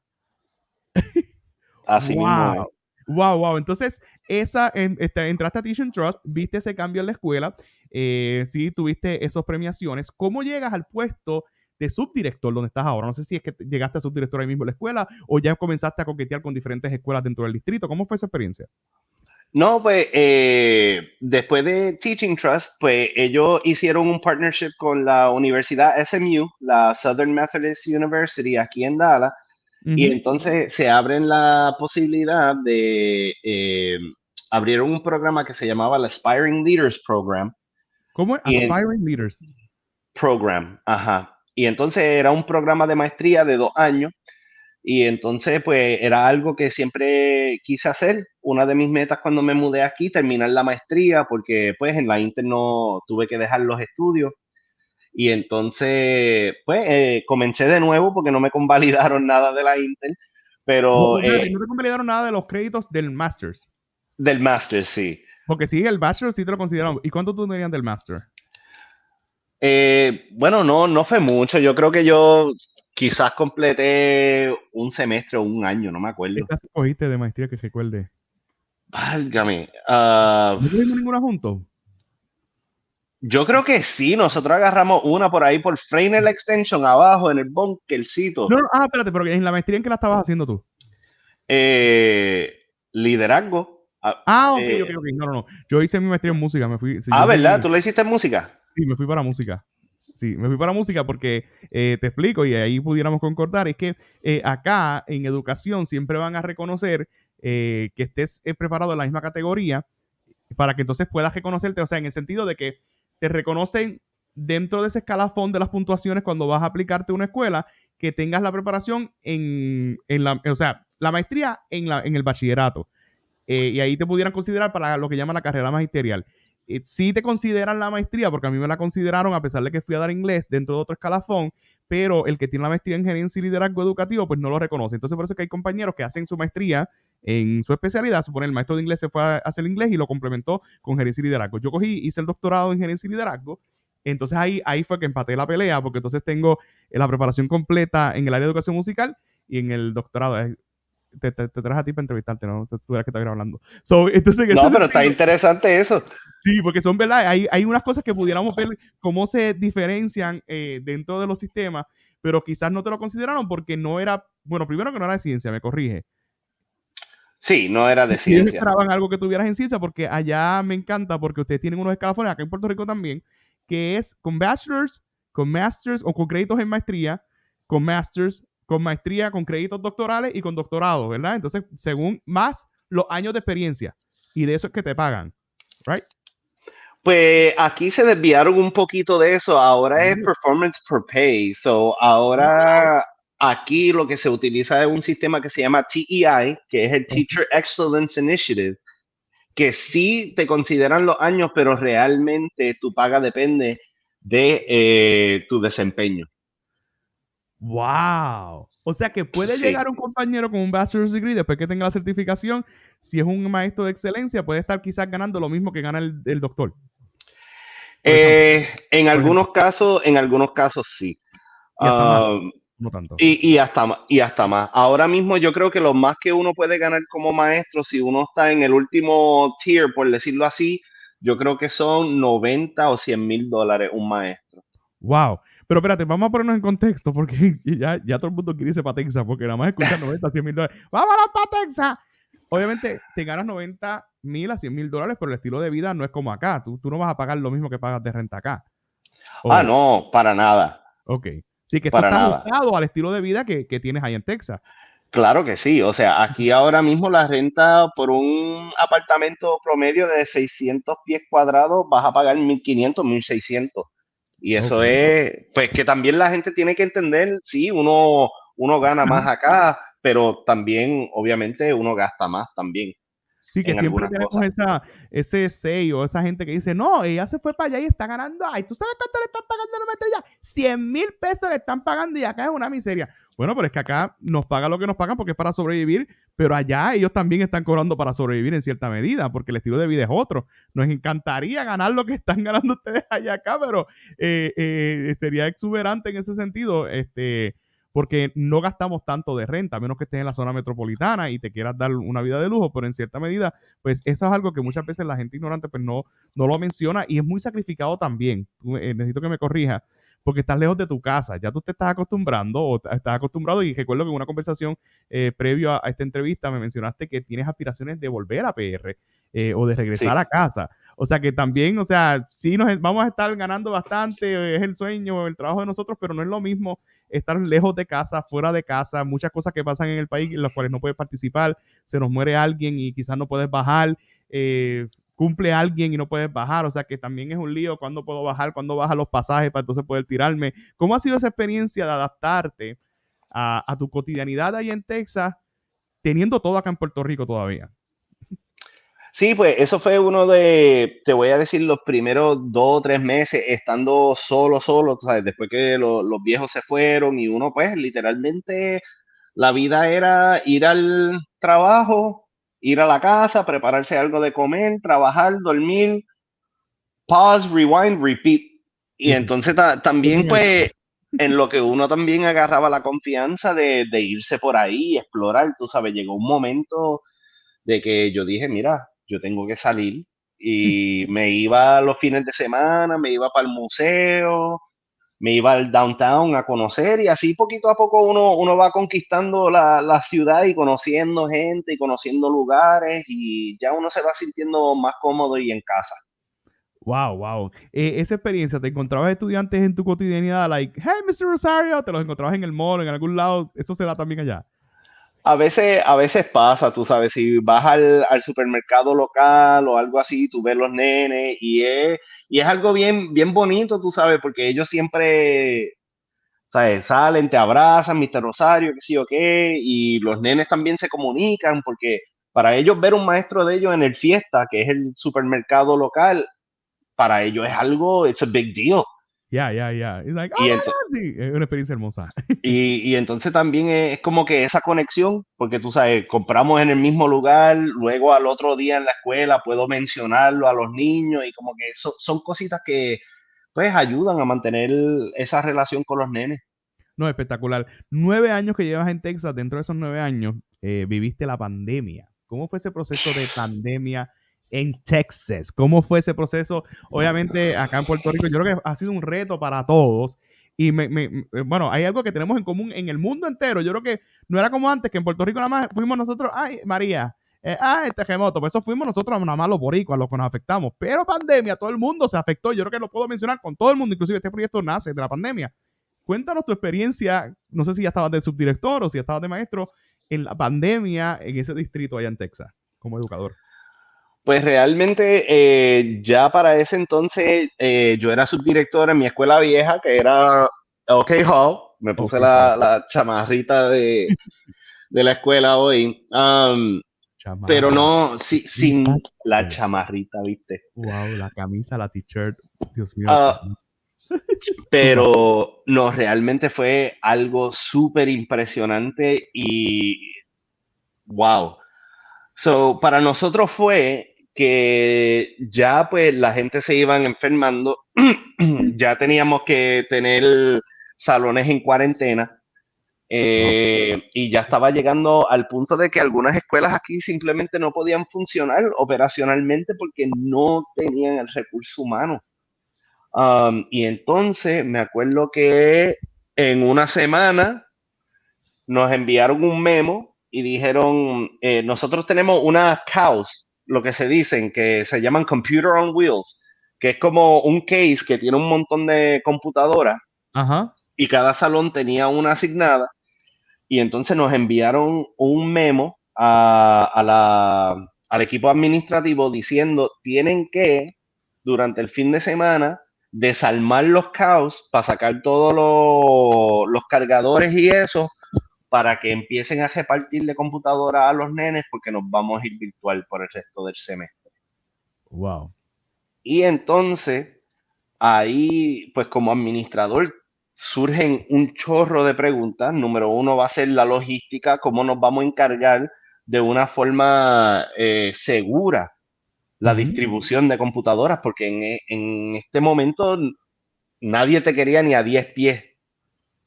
Así mismo es. Wow. Wow, wow. Entonces, entraste a Teaching Trust, viste ese cambio en la escuela, sí, tuviste esas premiaciones. ¿Cómo llegas al puesto de subdirector donde estás ahora? No sé si es que llegaste a subdirector ahí mismo en la escuela o ya comenzaste a coquetear con diferentes escuelas dentro del distrito. ¿Cómo fue esa experiencia? No, pues después de Teaching Trust, pues ellos hicieron un partnership con la Universidad SMU, la Southern Methodist University, aquí en Dallas, y Ujú. entonces se abren la posibilidad de, abrieron un programa que se llamaba el Aspiring Leaders Program, ¿Cómo es? y en, Aspiring Leaders. ajá, y entonces era un programa de maestría de 2 años. Y entonces, pues era algo que siempre quise hacer. Una de mis metas cuando me mudé aquí, terminar la maestría, porque pues en la Inter no tuve que dejar los estudios. Y entonces, pues comencé de nuevo porque no me convalidaron nada de la Inter, No, pero espérate, no te convalidaron nada de los créditos del Masters. del máster, sí. Porque sí, el Bachelor sí te lo consideraron. ¿Y cuánto tú tenías del Master? Bueno, no, no fue mucho. Yo creo que yo quizás completé un semestre o un año, no me ¿Qué acuerdo. clase cogiste de maestría que recuerde? Válgame. ¿No cogimos ninguna juntos? Yo creo que sí, nosotros agarramos una por ahí por Fresnel Extension abajo en el bunkercito. No, no, espérate, pero en la maestría en que la estabas haciendo tú. Eh, liderazgo. Ok, ok, ok. No, no, no. Yo hice mi maestría en música. Me fui, sí, ¿Verdad? ¿Tú le hiciste música? sí, me fui para música. Sí, me fui para música porque te explico y ahí pudiéramos concordar. Es que acá en educación siempre van a reconocer que estés preparado en la misma categoría para que entonces puedas reconocerte, o sea, en el sentido de que te reconocen dentro de ese escalafón de las puntuaciones cuando vas a aplicarte a una escuela, que tengas la preparación en la, o sea, la maestría en el bachillerato. Y ahí te pudieran considerar para lo que llaman la carrera magisterial. Sí te consideran la maestría, porque a mí me la consideraron a pesar de que fui a dar inglés dentro de otro escalafón, pero el que tiene la maestría en gerencia y liderazgo educativo, pues no lo reconoce. Entonces, por eso es que hay compañeros que hacen su maestría en su especialidad. Supone el maestro de inglés se fue a hacer el inglés y lo complementó con gerencia y liderazgo. Yo cogí, hice el doctorado en gerencia y liderazgo. Entonces ahí fue que empaté la pelea, porque entonces tengo la preparación completa en el área de educación musical y en el doctorado. Te traes a ti para entrevistarte, ¿no? Tú eras que estaba hablando. So, entonces, en ese No, pero está sentido, interesante eso. sí, porque son verdad, hay unas cosas que pudiéramos ver cómo se diferencian dentro de los sistemas, pero quizás no te lo consideraron porque no era, bueno, primero que no era de ciencia, me corrige. Sí, no era de Y ellos ciencia. esperaban algo que tuvieras en ciencia, porque allá me encanta, porque ustedes tienen unos escalafones, acá en Puerto Rico también, que es con bachelors, con masters o con créditos en maestría, con masters, con maestría, con créditos doctorales y con doctorado, ¿verdad? Entonces, según más los años de experiencia, y de eso es que te pagan, ¿right? Pues aquí se desviaron un poquito de eso. Ahora es performance per pay. So, ahora aquí lo que se utiliza es un sistema que se llama TEI, que es el Teacher Excellence Initiative, que sí te consideran los años, pero realmente tu paga depende de tu desempeño. ¡Wow! O sea que puede Sí. llegar un compañero con un bachelor's degree después que tenga la certificación, si es un maestro de excelencia, puede estar quizás ganando lo mismo que gana el doctor, por ejemplo. Por ejemplo. En algunos casos sí. Y hasta más, Ah, no tanto. y hasta más. Ahora mismo yo creo que lo más que uno puede ganar como maestro, si uno está en el último tier, por decirlo así, yo creo que son 90 o $100,000 un maestro. Wow. Pero espérate, vamos a ponernos en contexto porque ya todo el mundo quiere irse para Texas porque nada más escuchar 90 a 100 mil dólares. ¡Vámonos para Texas! Obviamente te ganas 90,000 a 100 mil dólares, pero el estilo de vida no es como acá. Tú no vas a pagar lo mismo que pagas de renta acá. Ah, Oh, no, para nada, ok. Sí, que esto para está nada. ajustado al estilo de vida que tienes ahí en Texas. Claro que sí. O sea, aquí ahora mismo la renta por un apartamento promedio de 600 pies cuadrados vas a pagar 1,500, 1,600. Y Ok. eso es, pues que también la gente tiene que entender, sí, uno gana más acá, pero también, obviamente, uno gasta más también Sí, que en siempre algunas tenemos cosas. ese sello, esa gente que dice, no, ella se fue para allá y está ganando, ay, ¿tú sabes cuánto le están pagando a la maestría? 100,000 pesos le están pagando y acá es una miseria. Bueno, pero es que acá nos pagan lo que nos pagan porque es para sobrevivir, pero allá ellos también están cobrando para sobrevivir en cierta medida, porque el estilo de vida es otro. Nos encantaría ganar lo que están ganando ustedes allá acá, pero sería exuberante en ese sentido, porque no gastamos tanto de renta, a menos que estés en la zona metropolitana y te quieras dar una vida de lujo, pero en cierta medida, pues eso es algo que muchas veces la gente ignorante pues no lo menciona y es muy sacrificado también. Necesito que me corrija, porque estás lejos de tu casa. Ya tú te estás acostumbrando o estás acostumbrado y recuerdo que en una conversación previo a esta entrevista me mencionaste que tienes aspiraciones de volver a PR o de regresar Sí. a casa. O sea que también, o sea, sí vamos a estar ganando bastante, es el sueño, el trabajo de nosotros, pero no es lo mismo estar lejos de casa, fuera de casa, muchas cosas que pasan en el país en las cuales no puedes participar, se nos muere alguien y quizás no puedes bajar, cumple alguien y no puedes bajar, o sea que también es un lío cuándo puedo bajar, cuándo bajan los pasajes para entonces poder tirarme. ¿Cómo ha sido esa experiencia de adaptarte a tu cotidianidad ahí en Texas, teniendo todo acá en Puerto Rico todavía? Sí, pues eso fue uno de, te voy a decir, los primeros 2 o 3 meses estando solo, ¿sabes? Después que los viejos se fueron y uno pues literalmente la vida era ir al trabajo, ir a la casa, prepararse algo de comer, trabajar, dormir, pause, rewind, repeat. Y Sí, sí. entonces también Genial. pues en lo que uno también agarraba la confianza de irse por ahí, explorar, tú sabes, llegó un momento de que yo dije, mira, yo tengo que salir y me iba los fines de semana, me iba para el museo, me iba al downtown a conocer y así poquito a poco uno va conquistando la ciudad y conociendo gente y conociendo lugares y ya uno se va sintiendo más cómodo y en casa. Wow, wow. Esa experiencia, ¿te encontrabas estudiantes en tu cotidianidad? Like, hey, Mr. Rosario, te los encontrabas en el mall, en algún lado, eso se da también allá. A veces pasa, tú sabes, si vas al supermercado local o algo así, tú ves los nenes y es algo bien, bien bonito, tú sabes, porque ellos siempre, ¿sabes? Salen, te abrazan, Mr. Rosario, qué sé yo qué, y los nenes también se comunican, porque para ellos ver un maestro de ellos en el Fiesta, que es el supermercado local, para ellos es algo, it's a big deal. Ya, ya, ya. It's like, oh Y, my ento- God, sí, es una experiencia hermosa. y entonces también es como que esa conexión, porque tú sabes, compramos en el mismo lugar, luego al otro día en la escuela puedo mencionarlo a los niños y como que son cositas que pues ayudan a mantener esa relación con los nenes. No, espectacular. 9 años que llevas en Texas, dentro de esos 9 años, viviste la pandemia. ¿Cómo fue ese proceso de pandemia en Texas? ¿Cómo fue ese proceso? Obviamente, acá en Puerto Rico, yo creo que ha sido un reto para todos. Y bueno, hay algo que tenemos en común en el mundo entero. Yo creo que no era como antes, que en Puerto Rico nada más fuimos nosotros, ay, María, el terremoto, pues eso fuimos nosotros nada más los boricuas, los que nos afectamos. Pero pandemia, todo el mundo se afectó. Yo creo que lo puedo mencionar con todo el mundo, inclusive este proyecto nace de la pandemia. Cuéntanos tu experiencia, no sé si ya estabas de subdirector o si ya estabas de maestro, en la pandemia en ese distrito allá en Texas, como educador. Pues realmente ya para ese entonces yo era subdirector en mi escuela vieja, que era OK Hall. Me Ok, puse Paul. la chamarrita de la escuela hoy. Pero Chamaco. no, sin la chamarrita, ¿viste? Wow, la camisa, la t-shirt. Dios mío. Ah, Zumba. pero no, realmente fue algo súper impresionante y wow. So, para nosotros fue que ya pues la gente se iban enfermando, ya teníamos que tener salones en cuarentena Wow. y ya estaba llegando al punto de que algunas escuelas aquí simplemente no podían funcionar operacionalmente porque no tenían el recurso humano. Y entonces me acuerdo que en una semana nos enviaron un memo y dijeron, nosotros tenemos una CAUS, lo que se dicen, que se llaman Computer on Wheels, que es como un case que tiene un montón de computadoras Ajá. y cada salón tenía una asignada. Y entonces nos enviaron un memo al equipo administrativo diciendo, tienen que, durante el fin de semana, desarmar los caos para sacar todos los cargadores y eso para que empiecen a repartir de computadora a los nenes porque nos vamos a ir virtual por el resto del semestre. Wow. Y entonces, ahí, pues como administrador, surgen un chorro de preguntas. Número uno va a ser la logística, cómo nos vamos a encargar de una forma segura la Ujú. distribución de computadoras, porque en este momento nadie te quería ni a 10 pies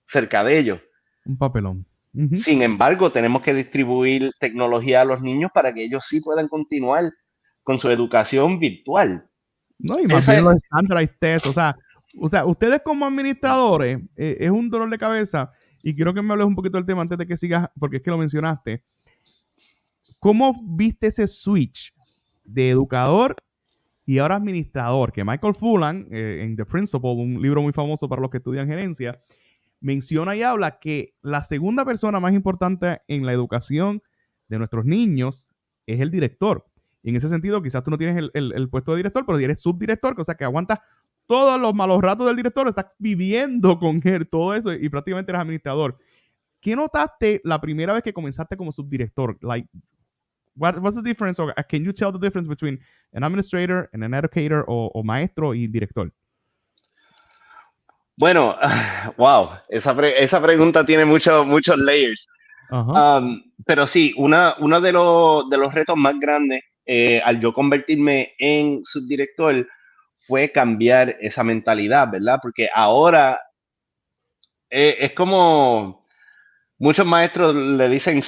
cerca de ellos. Un papelón. Ujú. Sin embargo, tenemos que distribuir tecnología a los niños para que ellos sí puedan continuar con su educación virtual. No, y más Esa bien es, los standardized tests, o sea, O sea, ustedes como administradores, es un dolor de cabeza, y quiero que me hables un poquito del tema antes de que sigas, porque es que lo mencionaste. ¿Cómo viste ese switch de educador y ahora administrador? Que Michael Fullan, en The Principle, un libro muy famoso para los que estudian gerencia, menciona y habla que la segunda persona más importante en la educación de nuestros niños es el director. Y en ese sentido, quizás tú no tienes el puesto de director, pero eres subdirector, o sea que aguantas todos los malos ratos del director, estás viviendo con él, todo eso, y prácticamente eres administrador. ¿Qué notaste la primera vez que comenzaste como subdirector? Like, what's the difference, or can you tell the difference between an administrator and an educator, o maestro y director? Bueno, wow, esa pregunta tiene muchos layers. Ajá. Pero sí, uno de los retos más grandes al yo convertirme en subdirector fue cambiar esa mentalidad, ¿verdad? Porque ahora es como muchos maestros le dicen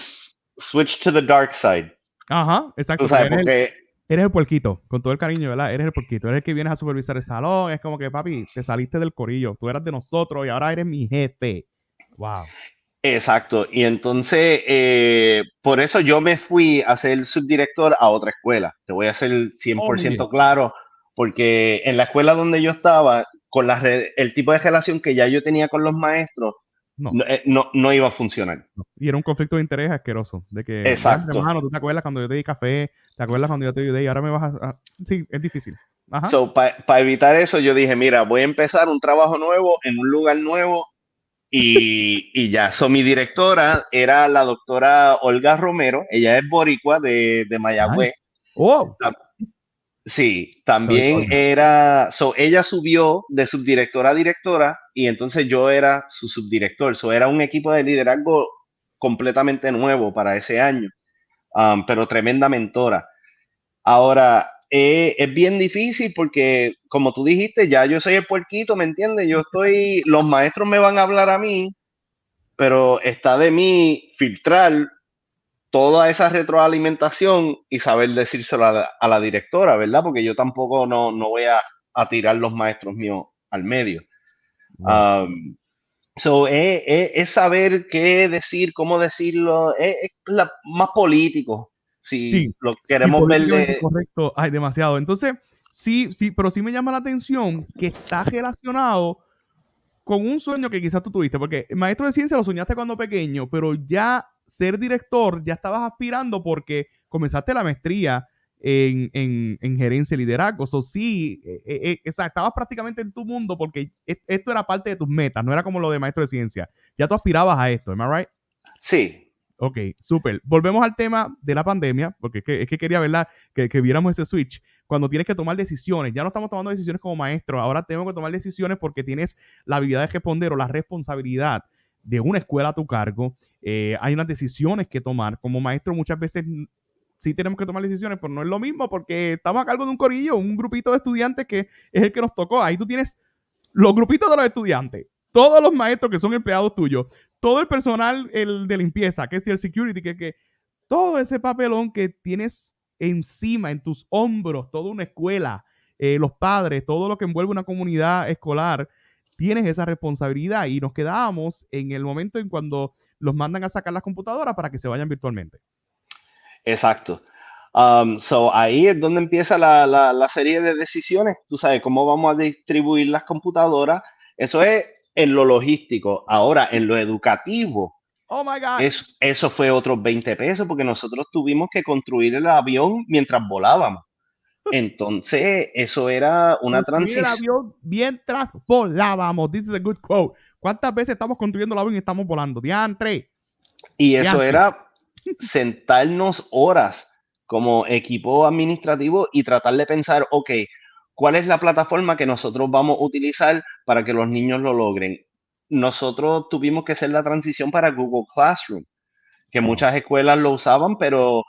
switch to the dark side, Ajá, tú exacto, porque sabes, porque eres el puerquito, con todo el cariño, ¿verdad? Eres el puerquito, eres el que vienes a supervisar el salón, es como que, papi, te saliste del corillo, tú eras de nosotros y ahora eres mi jefe. Wow. exacto. Y entonces, por eso yo me fui a ser subdirector a otra escuela. Te voy a ser cien Oh, por muy bien. ciento claro, porque en la escuela donde yo estaba, con el tipo de relación que ya yo tenía con los maestros, No, no iba a funcionar. no. Y era un conflicto de interés asqueroso, de que, ya, Exacto. hermano, tú te acuerdas cuando yo te di café, te acuerdas cuando yo te ayudé y ahora me vas Sí, es difícil. Ajá. So, para evitar eso, yo dije, mira, voy a empezar un trabajo nuevo en un lugar nuevo y ya. So, mi directora era la doctora Olga Romero, ella es boricua de Nice. Mayagüez. Oh, Sí, sorry, también Olga. era, so ella subió de subdirectora a directora y entonces yo era su subdirector. So era un equipo de liderazgo completamente nuevo para ese año, pero tremenda mentora. Ahora, es bien difícil porque, como tú dijiste, ya yo soy el puerquito, ¿me entiendes? Los maestros me van a hablar a mí, pero está de mí filtrar toda esa retroalimentación y saber decírselo a la directora, ¿verdad? Porque yo tampoco no voy a tirar los maestros míos al medio. Wow. Um, es saber qué decir, cómo decirlo, más político, Sí, si lo y queremos ver políticamente de... correcto, hay demasiado. Entonces, sí, sí, pero sí me llama la atención que está relacionado con un sueño que quizás tú tuviste, porque maestro de ciencia lo soñaste cuando pequeño, pero ya ser director ya estabas aspirando porque comenzaste la maestría en gerencia y liderazgo. So, sí, o sea, estabas prácticamente en tu mundo porque esto era parte de tus metas, no era como lo de maestro de ciencia. Ya tú aspirabas a esto, ¿am I right? Sí, Ok, súper. Volvemos al tema de la pandemia, porque es que quería, ¿verdad? Que viéramos ese switch. Cuando tienes que tomar decisiones, ya no estamos tomando decisiones como maestro, ahora tengo que tomar decisiones porque tienes la habilidad de responder o la responsabilidad de una escuela a tu cargo. Hay unas decisiones que tomar. Como maestro muchas veces sí tenemos que tomar decisiones, pero no es lo mismo porque estamos a cargo de un corillo, un grupito de estudiantes que es el que nos tocó. Ahí tú tienes los grupitos de los estudiantes, todos los maestros que son empleados tuyos, todo el personal de limpieza, que es el security, que todo ese papelón que tienes encima, en tus hombros, toda una escuela, los padres, todo lo que envuelve una comunidad escolar, tienes esa responsabilidad y nos quedamos en el momento en cuando los mandan a sacar las computadoras para que se vayan virtualmente. exacto. Ahí es donde empieza la serie de decisiones. Tú sabes cómo vamos a distribuir las computadoras. Eso es en lo logístico. Ahora, en lo educativo, Oh my God. eso fue otros 20 pesos porque nosotros tuvimos que construir el avión mientras volábamos. Entonces, eso era una Construir el transición. avión mientras volábamos. This is a good quote. ¿Cuántas veces estamos construyendo el avión y estamos volando? Diantre, Y eso diantre. era sentarnos horas como equipo administrativo y tratar de pensar, ok, ¿cuál es la plataforma que nosotros vamos a utilizar para que los niños lo logren? Nosotros tuvimos que hacer la transición para Google Classroom, que Wow. muchas escuelas lo usaban, pero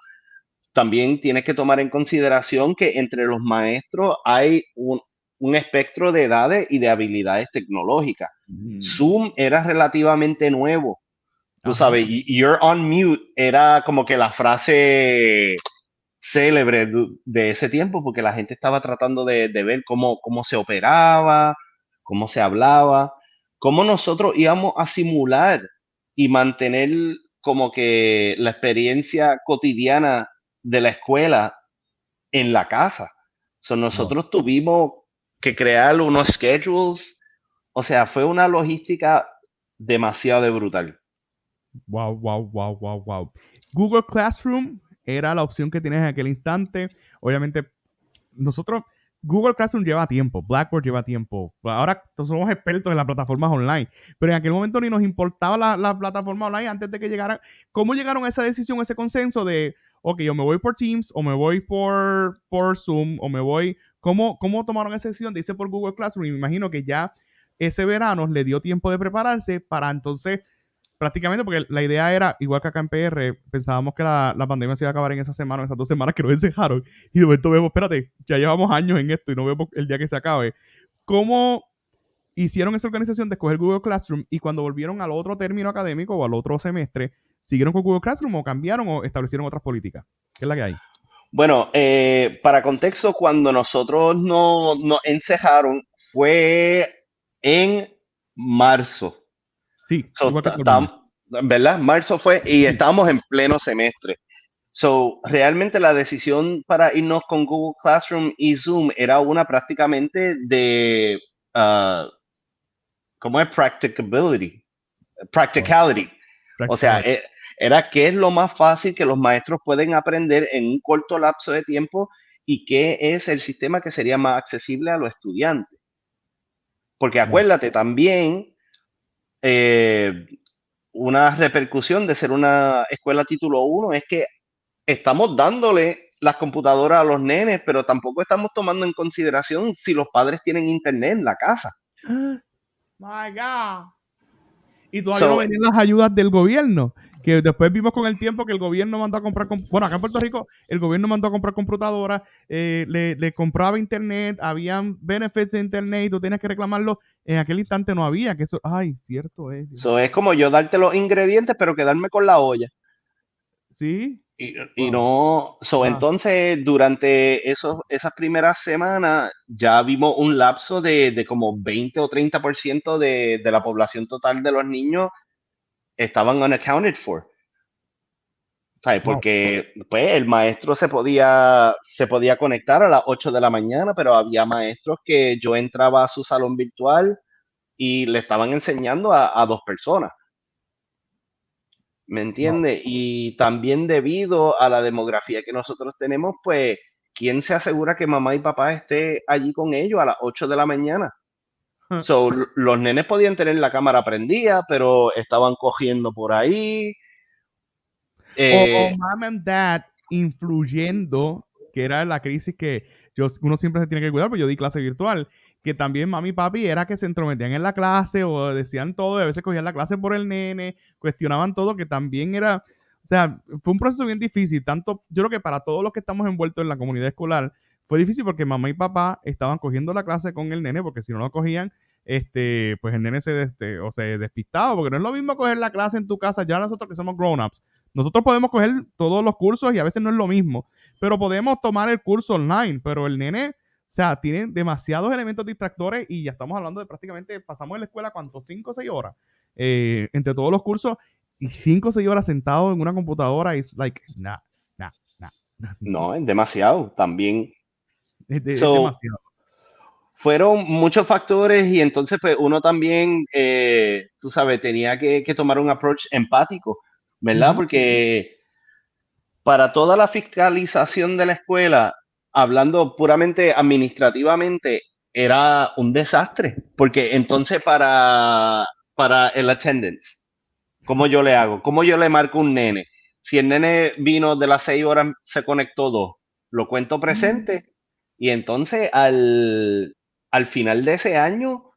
también tienes que tomar en consideración que entre los maestros hay un espectro de edades y de habilidades tecnológicas. Mm. Zoom era relativamente nuevo. Tú Ajá. sabes, you're on mute era como que la frase célebre de ese tiempo, porque la gente estaba tratando de ver cómo se operaba, cómo se hablaba, cómo nosotros íbamos a simular y mantener como que la experiencia cotidiana de la escuela en la casa. So, Wow, nosotros tuvimos que crear unos schedules, o sea, fue una logística demasiado brutal. wow, wow, wow, wow, wow. Google Classroom era la opción que tienes en aquel instante. Obviamente, nosotros, Google Classroom lleva tiempo, Blackboard lleva tiempo. Ahora somos expertos en las plataformas online, pero en aquel momento ni nos importaba la plataforma online antes de que llegara. ¿Cómo llegaron a esa decisión, a ese consenso de, ok, yo me voy por Teams, o me voy por Zoom, o me voy... ¿Cómo tomaron esa decisión de irse por Google Classroom? Y me imagino que ya ese verano le dio tiempo de prepararse para entonces prácticamente, porque la idea era, igual que acá en PR, pensábamos que la pandemia se iba a acabar en esa semana, en esas 2 semanas que nos encerraron, y de momento vemos, espérate, ya llevamos años en esto y no vemos el día que se acabe. ¿Cómo hicieron esa organización de escoger Google Classroom y cuando volvieron al otro término académico o al otro semestre, siguieron con Google Classroom o cambiaron o establecieron otras políticas? ¿Qué es la que hay? Bueno, para contexto, cuando nosotros nos encejaron fue en marzo. Sí, So, igual que todo el mundo. ¿verdad? Marzo fue y Sí. estábamos en pleno semestre. So, realmente la decisión para irnos con Google Classroom y Zoom era una prácticamente de, ah, ¿cómo es? Wow. Practicality. O sea, Practicality. era qué es lo más fácil que los maestros pueden aprender en un corto lapso de tiempo y qué es el sistema que sería más accesible a los estudiantes. Porque Wow. acuérdate también, eh, una repercusión de ser una escuela título 1 es que estamos dándole las computadoras a los nenes, pero tampoco estamos tomando en consideración si los padres tienen internet en la casa. My God. Y todavía no So, venían las ayudas del gobierno, que después vimos con el tiempo que el gobierno mandó a comprar, bueno, acá en Puerto Rico, el gobierno mandó a comprar computadoras, le compraba internet, habían benefits de internet y tú tenías que reclamarlo. En aquel instante no había, que eso, ay, cierto es, Dios es mío. como yo darte los ingredientes, pero quedarme con la olla. Sí, Y wow, no, wow. entonces durante esas primeras semanas ya vimos un lapso de como 20 o 30% de la población total de los niños estaban unaccounted for. ¿Sabes? Wow. Porque pues, el maestro se podía conectar a las 8 de la mañana, pero había maestros que yo entraba a su salón virtual y le estaban enseñando a dos personas. ¿Me Wow. entiende? Y también debido a la demografía que nosotros tenemos, pues, ¿quién se asegura que mamá y papá esté allí con ellos a las 8 de la mañana? So, los nenes podían tener la cámara prendida, pero estaban cogiendo por ahí. O Eh, mom and dad influyendo, que era la crisis que uno siempre se tiene que cuidar, pero yo di clase virtual, que también mami y papi era que se entrometían en la clase o decían todo, y a veces cogían la clase por el nene, cuestionaban todo, que también era, o sea, fue un proceso bien difícil, tanto, yo creo que para todos los que estamos envueltos en la comunidad escolar, fue difícil porque mamá y papá estaban cogiendo la clase con el nene, porque si no lo cogían, pues el nene o se despistaba, porque no es lo mismo coger la clase en tu casa, ya nosotros que somos grown-ups, nosotros podemos coger todos los cursos y a veces no es lo mismo, pero podemos tomar el curso online, pero el nene, o sea, tiene demasiados elementos distractores y ya estamos hablando de prácticamente, pasamos en la escuela, ¿cuántos? 5 o 6 horas entre todos los cursos y 5 o 6 horas sentado en una computadora es like, nah, nah, nah, nah, nah. no, es demasiado también. Es So, demasiado. fueron muchos factores y entonces pues uno también, tú sabes, tenía que tomar un approach empático, ¿verdad? Ujú. Porque para toda la fiscalización de la escuela, hablando puramente administrativamente, era un desastre, porque entonces para el attendance, ¿cómo yo le hago? ¿Cómo yo le marco un nene? Si el nene vino de las 6 horas, se conectó dos, lo cuento presente y entonces al final de ese año,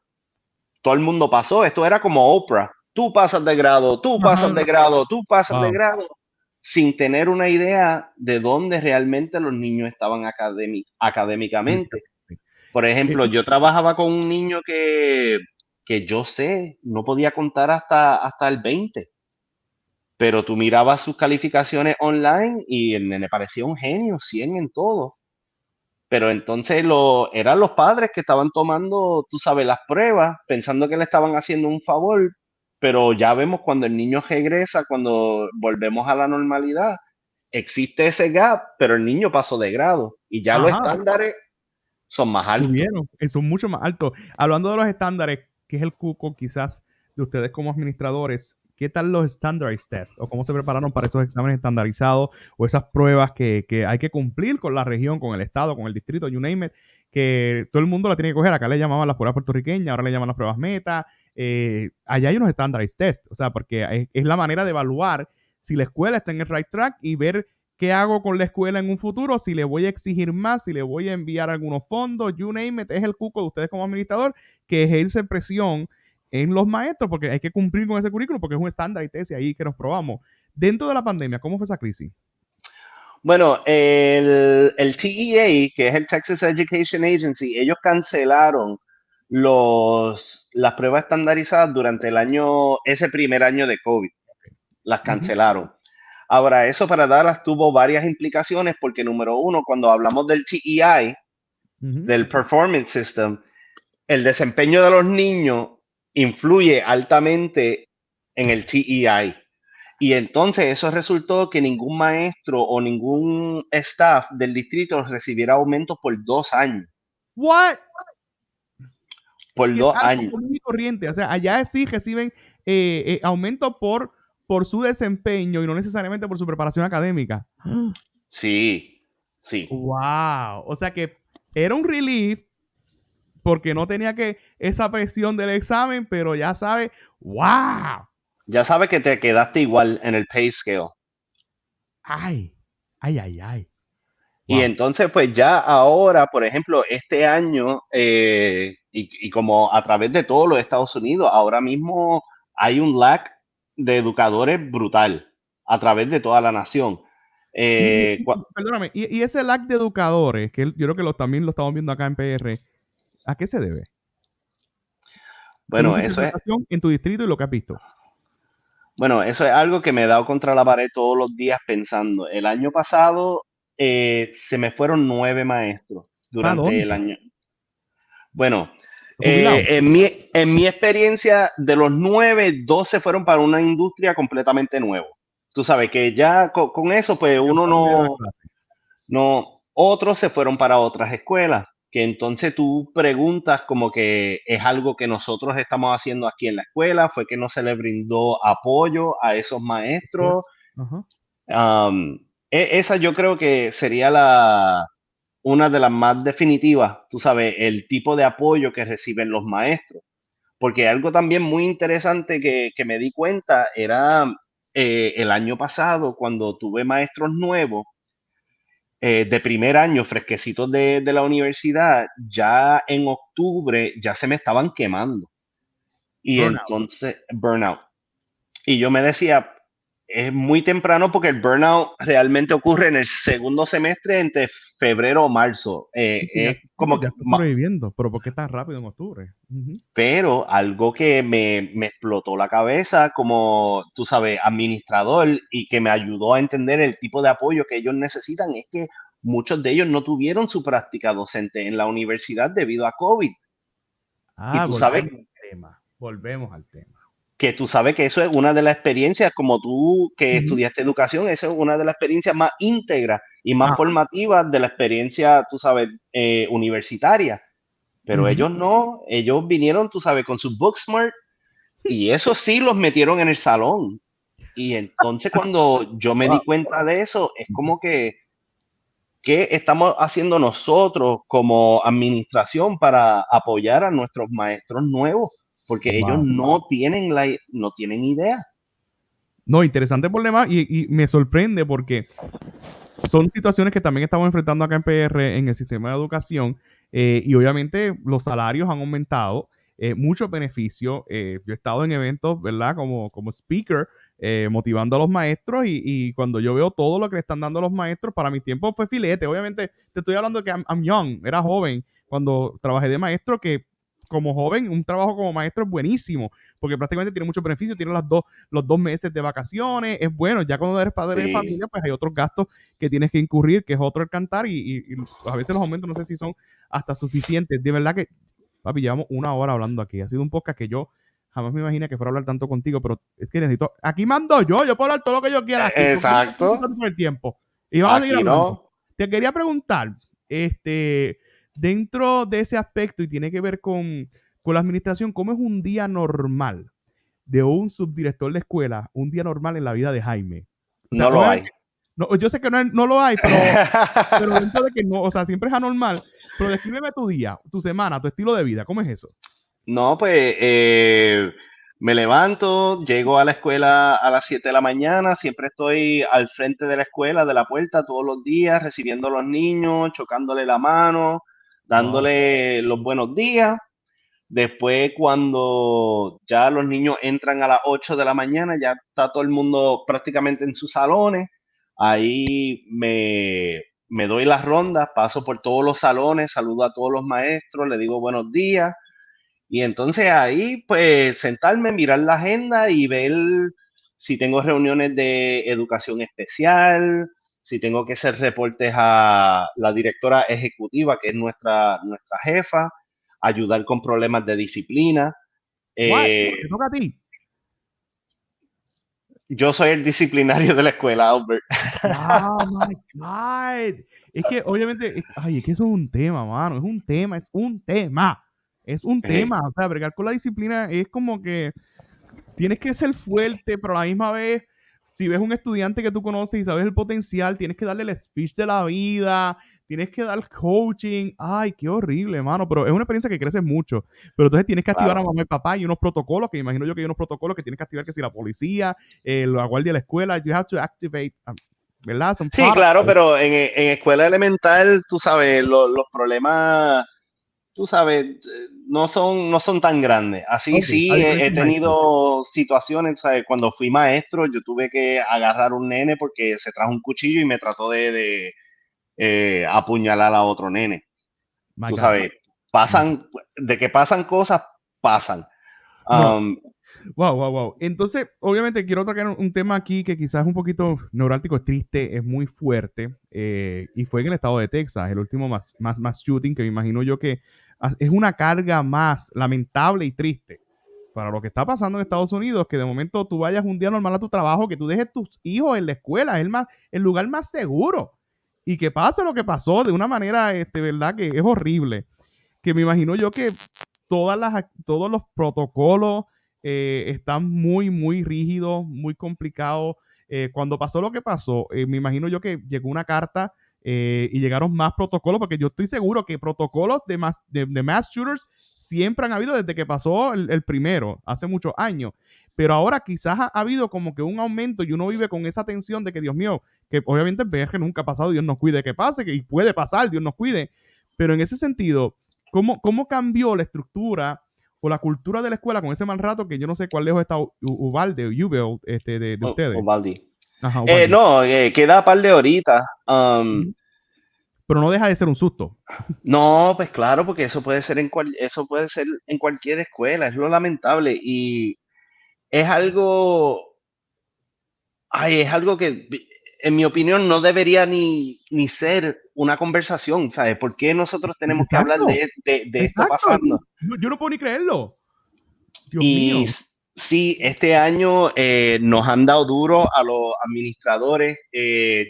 todo el mundo pasó. Esto era como Oprah. Tú pasas de grado, tú pasas Ajá. de grado, tú pasas de Wow. grado, sin tener una idea de dónde realmente los niños estaban académicamente. Por ejemplo, Eh, yo trabajaba con un niño que yo sé, no podía contar hasta el 20, pero tú mirabas sus calificaciones online y el nene parecía un genio, 100 en todo. Pero entonces eran los padres que estaban tomando, tú sabes, las pruebas, pensando que le estaban haciendo un favor, pero ya vemos cuando el niño regresa, cuando volvemos a la normalidad, existe ese gap, pero el niño pasó de grado y ya los Ajá, estándares son más altos. subieron, son mucho más altos. Hablando de los estándares, ¿qué es el cuco quizás de ustedes como administradores? ¿Qué tal los standardized tests? ¿O cómo se prepararon para esos exámenes estandarizados o esas pruebas que hay que cumplir con la región, con el estado, con el distrito, you name it, que todo el mundo la tiene que coger? Acá le llamaban las pruebas puertorriqueñas, ahora le llaman las pruebas meta. Allá hay unos standardized tests, o sea, porque es la manera de evaluar si la escuela está en el right track y ver qué hago con la escuela en un futuro, si le voy a exigir más, si le voy a enviar algunos fondos, you name it, es el cuco de ustedes como administrador que ejerce presión en los maestros porque hay que cumplir con ese currículo porque es un estándar y tesis ahí que nos probamos. Dentro de la pandemia, ¿cómo fue esa crisis? Bueno, el TEA, que es el Texas Education Agency, ellos cancelaron las pruebas estandarizadas durante ese primer año de COVID. Las Uh -huh, cancelaron. Ahora, eso para Dallas tuvo varias implicaciones porque, número uno, cuando hablamos del TEI, uh -huh. del Performance System, el desempeño de los niños influye altamente en el TEI. Y entonces eso resultó que ningún maestro o ningún staff del distrito recibiera aumentos por 2 años. What? Por Que es dos algo años. común y corriente. O sea, allá sí reciben aumento por su desempeño y no necesariamente por su preparación académica. Sí, sí. Wow. O sea que era un relief porque no tenía que esa presión del examen, pero ya sabe, wow. Ya sabes que te quedaste igual en el pay scale. Ay, ay, ay, ay. Y Wow. entonces, pues ya ahora, por ejemplo, este año, y como a través de todos los Estados Unidos, ahora mismo hay un lack de educadores brutal a través de toda la nación. Eh, cua- Perdóname, y ese lag de educadores, que yo creo que también lo estamos viendo acá en PR, ¿a qué se debe? Según bueno, tu interpretación en tu distrito y lo que has visto. eso es algo que me he dado contra la pared todos los días pensando. El año pasado se me fueron 9 maestros ¿Para durante el dónde? año. Bueno, Jubilado. en mi experiencia, de los 9, 12 fueron para una industria completamente nueva. Tú sabes que ya con eso, pues Ya uno están medio de no, clase. no, otros se fueron para otras escuelas, que entonces tú preguntas como que es algo que nosotros estamos haciendo aquí en la escuela, fue que no se le brindó apoyo a esos maestros. Pues, ajá. Esa yo creo que sería una de las más definitivas, tú sabes, el tipo de apoyo que reciben los maestros. Porque algo también muy interesante que me di cuenta era el año pasado, cuando tuve maestros nuevos de primer año, fresquecitos de la universidad, ya en octubre ya se me estaban quemando. Y Burnout. entonces, burnout. Y yo me decía, es muy temprano porque el burnout realmente ocurre en el segundo semestre entre febrero o marzo. Es Sí, que como ya que está sobreviviendo, pero ¿por qué tan rápido en octubre? Ujú. pero algo que me explotó la cabeza como, tú sabes, administrador y que me ayudó a entender el tipo de apoyo que ellos necesitan es que muchos de ellos no tuvieron su práctica docente en la universidad debido a COVID. Y Ah, tú sabes volvemos al tema. Volvemos al tema. que eso es una de las experiencias, como tú que Ujú. estudiaste educación, eso es una de las experiencias más íntegras y más Ah, formativas de la experiencia, tú sabes, universitaria. Pero ujú. ellos no, ellos vinieron, tú sabes, con su Booksmart. Y eso sí los metieron en el salón. Y entonces cuando yo me Wow. di cuenta de eso, es como que, ¿qué estamos haciendo nosotros como administración para apoyar a nuestros maestros nuevos? Porque ellos Wow. no tienen idea. No, interesante problema y me sorprende porque son situaciones que también estamos enfrentando acá en PR en el sistema de educación y obviamente los salarios han aumentado, muchos beneficios. Yo he estado en eventos, ¿verdad? Como speaker, motivando a los maestros y cuando yo veo todo lo que le están dando a los maestros, para mi tiempo fue filete. Obviamente te estoy hablando que I'm young, era joven cuando trabajé de maestro, que como joven, un trabajo como maestro es buenísimo, porque prácticamente tiene muchos beneficios, tiene los 2 meses de vacaciones, es bueno, ya cuando eres padre de Sí. familia, pues hay otros gastos que tienes que incurrir, que es otro el cantar, y a veces los aumentos no sé si son hasta suficientes. De verdad que, papi, llevamos 1 hora hablando aquí, ha sido un podcast que yo jamás me imaginé que fuera a hablar tanto contigo, pero es que necesito, aquí mando yo puedo hablar todo lo que yo quiera aquí, porque no me estoy Exacto. quitando el tiempo, y vamos a seguir Aquí hablando. no. Te quería preguntar, dentro de ese aspecto, y tiene que ver con la administración, ¿cómo es un día normal de un subdirector de escuela, un día normal en la vida de Jaime? O sea, No lo obviamente, hay. no, yo sé que no lo hay, pero dentro de que no, o sea, siempre es anormal, pero descríbeme tu día, tu semana, tu estilo de vida, ¿cómo es eso? No, pues me levanto, llego a la escuela a las 7 de la mañana, siempre estoy al frente de la escuela, de la puerta, todos los días, recibiendo a los niños, chocándole la mano, Wow. dándole los buenos días. Después, cuando ya los niños entran a las 8 de la mañana, ya está todo el mundo prácticamente en sus salones. Ahí me doy las rondas, paso por todos los salones, saludo a todos los maestros, le digo buenos días. Y entonces ahí, pues, sentarme, mirar la agenda y ver si tengo reuniones de educación especial, si tengo que hacer reportes a la directora ejecutiva, que es nuestra jefa, ayudar con problemas de disciplina. What? Eh, ¿Te toca a ti? yo soy el disciplinario de la escuela, Albert. Oh my God. Es que obviamente, ay, es que eso es un tema, mano. Es un tema, es un tema. Es un Eh, tema. O sea, bregar con la disciplina es como que tienes que ser fuerte, pero a la misma vez, si ves un estudiante que tú conoces y sabes el potencial, tienes que darle el speech de la vida, tienes que dar coaching. Ay, qué horrible, mano. Pero es una experiencia que creces mucho. Pero entonces tienes que activar a claro. mamá y papá y unos protocolos, que imagino yo que hay unos protocolos que tienes que activar, que si la policía, la guardia de la escuela, you have to activate, ¿verdad? Son Sí, claro, protocols. pero en escuela elemental, tú sabes, los problemas tú sabes, no son tan grandes. Así Ok, a sí, he diferencia del high school. tenido situaciones, ¿sabes? Cuando fui maestro, yo tuve que agarrar un nene porque se trajo un cuchillo y me trató de apuñalar a otro nene. My Tú God. sabes, My God. de que pasan cosas, pasan. No, Um, wow, wow, wow. Entonces, obviamente quiero tocar un tema aquí que quizás es un poquito neurálgico, es triste, es muy fuerte, y fue en el estado de Texas, el último más shooting, que me imagino yo que es una carga más lamentable y triste para lo que está pasando en Estados Unidos, que de momento tú vayas un día normal a tu trabajo, que tú dejes tus hijos en la escuela, es el lugar más seguro, y que pase lo que pasó de una manera, verdad, que es horrible, que me imagino yo que todos los protocolos están muy, muy rígidos, muy complicados. Cuando pasó lo que pasó, me imagino yo que llegó una carta y llegaron más protocolos, porque yo estoy seguro que protocolos de mass shooters siempre han habido desde que pasó el primero, hace muchos años. Pero ahora quizás ha habido como que un aumento y uno vive con esa tensión de que, Dios mío, que obviamente el viaje nunca ha pasado, Dios nos cuide que pase, y puede pasar, Dios nos cuide. Pero en ese sentido, ¿cómo cambió la estructura o la cultura de la escuela con ese mal rato que yo no sé cuál lejos está Ubalde o Ubel de ustedes? Ovaldi. Ajá, Ubalde. No, queda par de horitas. Ujú. Pero no deja de ser un susto. No, pues claro, porque eso puede ser en cualquier escuela, es lo lamentable. Y es algo, es algo que, en mi opinión, no debería ni ser una conversación, ¿sabes? ¿Por qué nosotros tenemos que hablar Exacto, de esto exacto. pasando? Yo no puedo ni creerlo. Dios Y mío. sí, este año nos han dado duro a los administradores.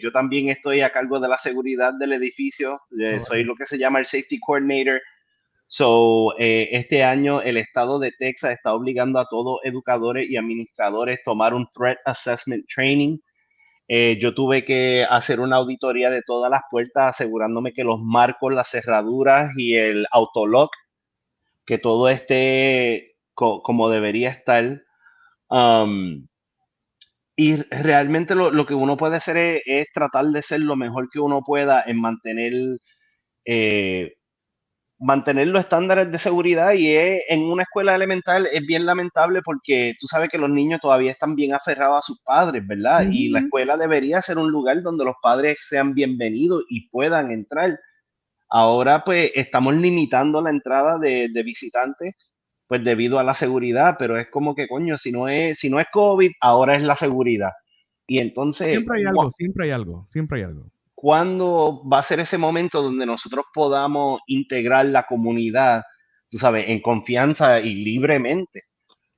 Yo también estoy a cargo de la seguridad del edificio. Oh, Soy lo que se llama el Safety Coordinator. Este año el estado de Texas está obligando a todos educadores y administradores a tomar un Threat Assessment Training. Yo tuve que hacer una auditoría de todas las puertas, asegurándome que los marcos, las cerraduras y el autolock, que todo esté como debería estar. Um, y realmente lo que uno puede hacer es tratar de ser lo mejor que uno pueda en eh, mantener los estándares de seguridad en una escuela elemental es bien lamentable porque tú sabes que los niños todavía están bien aferrados a sus padres, ¿verdad? Y la ujú. escuela debería ser un lugar donde los padres sean bienvenidos y puedan entrar. Ahora pues estamos limitando la entrada de visitantes pues debido a la seguridad, pero es como que coño, si no es COVID, ahora es la seguridad. Y entonces, Siempre hay algo, siempre hay algo, siempre hay algo. ¿cuándo va a ser ese momento donde nosotros podamos integrar la comunidad, tú sabes, en confianza y libremente?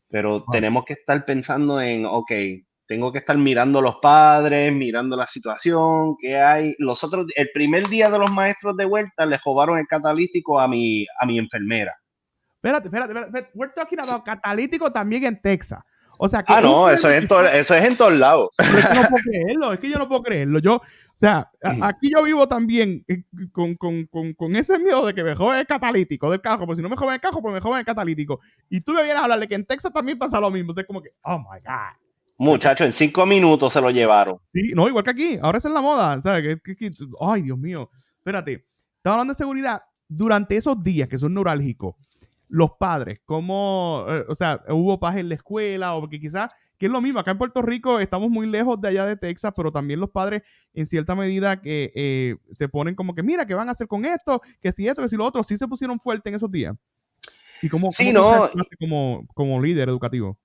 Pero Wow. tenemos que estar pensando en, ok, tengo que estar mirando a los padres, mirando la situación que hay. El primer día de los maestros de vuelta, le robaron el catalítico a mi enfermera. Espérate. We're talking about catalítico también en Texas. O sea, que Ah, un no, pueblo que está... eso es en todos lados. Pero es que no puedo creerlo, es que yo no puedo creerlo. Yo, o sea, aquí yo vivo también con ese miedo de que me joden el catalítico del carro, pues si no me joden el carro, pues me joden el catalítico. Y tú me vienes a hablar de que en Texas también pasa lo mismo. O sea, es como que, oh my God. Muchachos, en 5 minutos se lo llevaron. Sí, no, igual que aquí. Ahora esa es la moda. ¿Sabes? Ay, Dios mío. Espérate. Estaba hablando de seguridad. Durante esos días que son neurálgicos, los padres, ¿cómo, o sea, hubo paz en la escuela? O porque quizás, que es lo mismo, acá en Puerto Rico estamos muy lejos de allá de Texas, pero también los padres, en cierta medida, que se ponen como que, mira, ¿qué van a hacer con esto? Que si esto, que si lo otro, sí se pusieron fuerte en esos días. ¿Y Sí, cómo tú no, reaccionaste como líder educativo?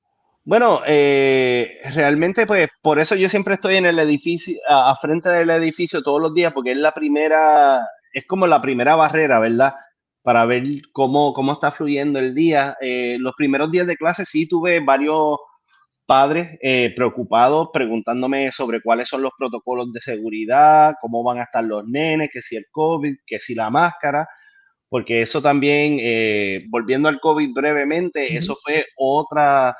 bueno, realmente pues por eso yo siempre estoy en el edificio, a frente del edificio todos los días, porque es la primera, es como la primera barrera, ¿verdad? Para ver cómo está fluyendo el día. Los primeros días de clase sí tuve varios padres preocupados preguntándome sobre cuáles son los protocolos de seguridad, cómo van a estar los nenes, que si el COVID, que si la máscara, porque eso también, volviendo al COVID brevemente, eso Ujú. fue Ah,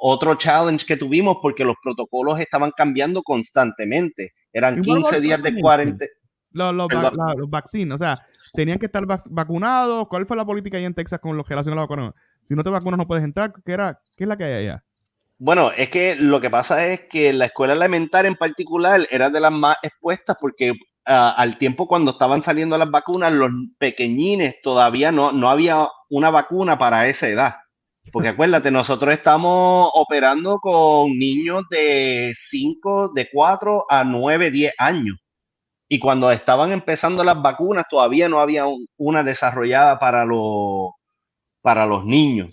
otro challenge que tuvimos porque los protocolos estaban cambiando constantemente. Eran ¿y what 15 about días de vaccination? 40. Los Perdón. los vaccines, o sea, tenían que estar vacunados. ¿Cuál fue la política ahí en Texas con lo que relaciona a la vacuna? Si no te vacunas no puedes entrar. ¿Qué es la que hay allá? Bueno, es que lo que pasa es que la escuela elemental en particular era de las más expuestas porque al tiempo cuando estaban saliendo las vacunas, los pequeñines todavía no había una vacuna para esa edad. Porque acuérdate, nosotros estamos operando con niños de 5, de 4 a 9, 10 años. Y cuando estaban empezando las vacunas, todavía no había una desarrollada para los niños.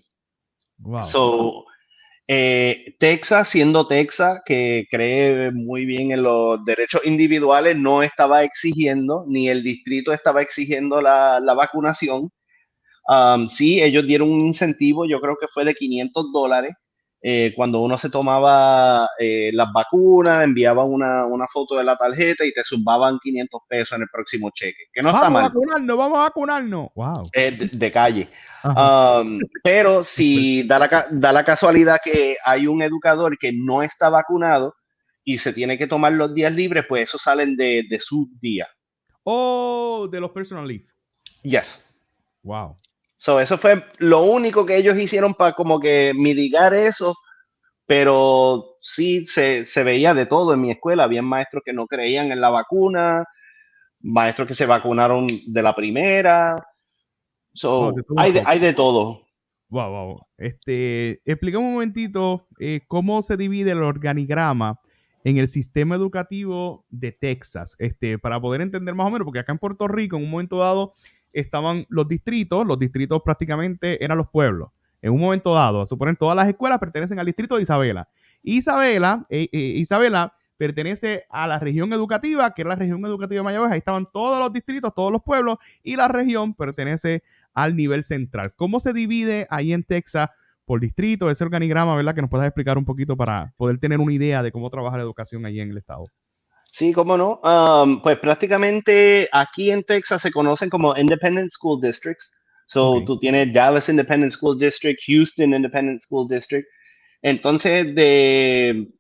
Wow. So, Texas, siendo Texas, que cree muy bien en los derechos individuales, no estaba exigiendo, ni el distrito estaba exigiendo la vacunación. Sí, ellos dieron un incentivo, yo creo que fue de $500. Cuando uno se tomaba las vacunas, enviaba una foto de la tarjeta y te subaban $500 en el próximo cheque, que no está Vamos a mal, vacunarnos, vamos a vacunarnos. Wow. de calle. Ajá. Pero Qué fuerte. si da la casualidad que hay un educador que no está vacunado y se tiene que tomar los días libres, pues eso salen de su día. Oh, de los personal leave. Yes. Wow. So, eso fue lo único que ellos hicieron para como que mitigar eso, pero sí se veía de todo en mi escuela. Había maestros que no creían en la vacuna, maestros que se vacunaron de la primera. Wow, de So, todo un poco. hay de todo. Wow. Explica un momentito cómo se divide el organigrama en el sistema educativo de Texas, para poder entender más o menos, porque acá en Puerto Rico, en un momento dado, estaban los distritos prácticamente eran los pueblos. En un momento dado, a suponer, todas las escuelas pertenecen al distrito de Isabela. Isabela pertenece a la región educativa, que es la región educativa de Mayagüez. Ahí estaban todos los distritos, todos los pueblos, y la región pertenece al nivel central. ¿Cómo se divide ahí en Texas por distrito ese organigrama, verdad? Que nos puedas explicar un poquito para poder tener una idea de cómo trabaja la educación allí en el estado. Sí, cómo no. Pues prácticamente aquí en Texas se conocen como Independent School Districts. Ok. So, tú tienes Dallas Independent School District, Houston Independent School District. Entonces, del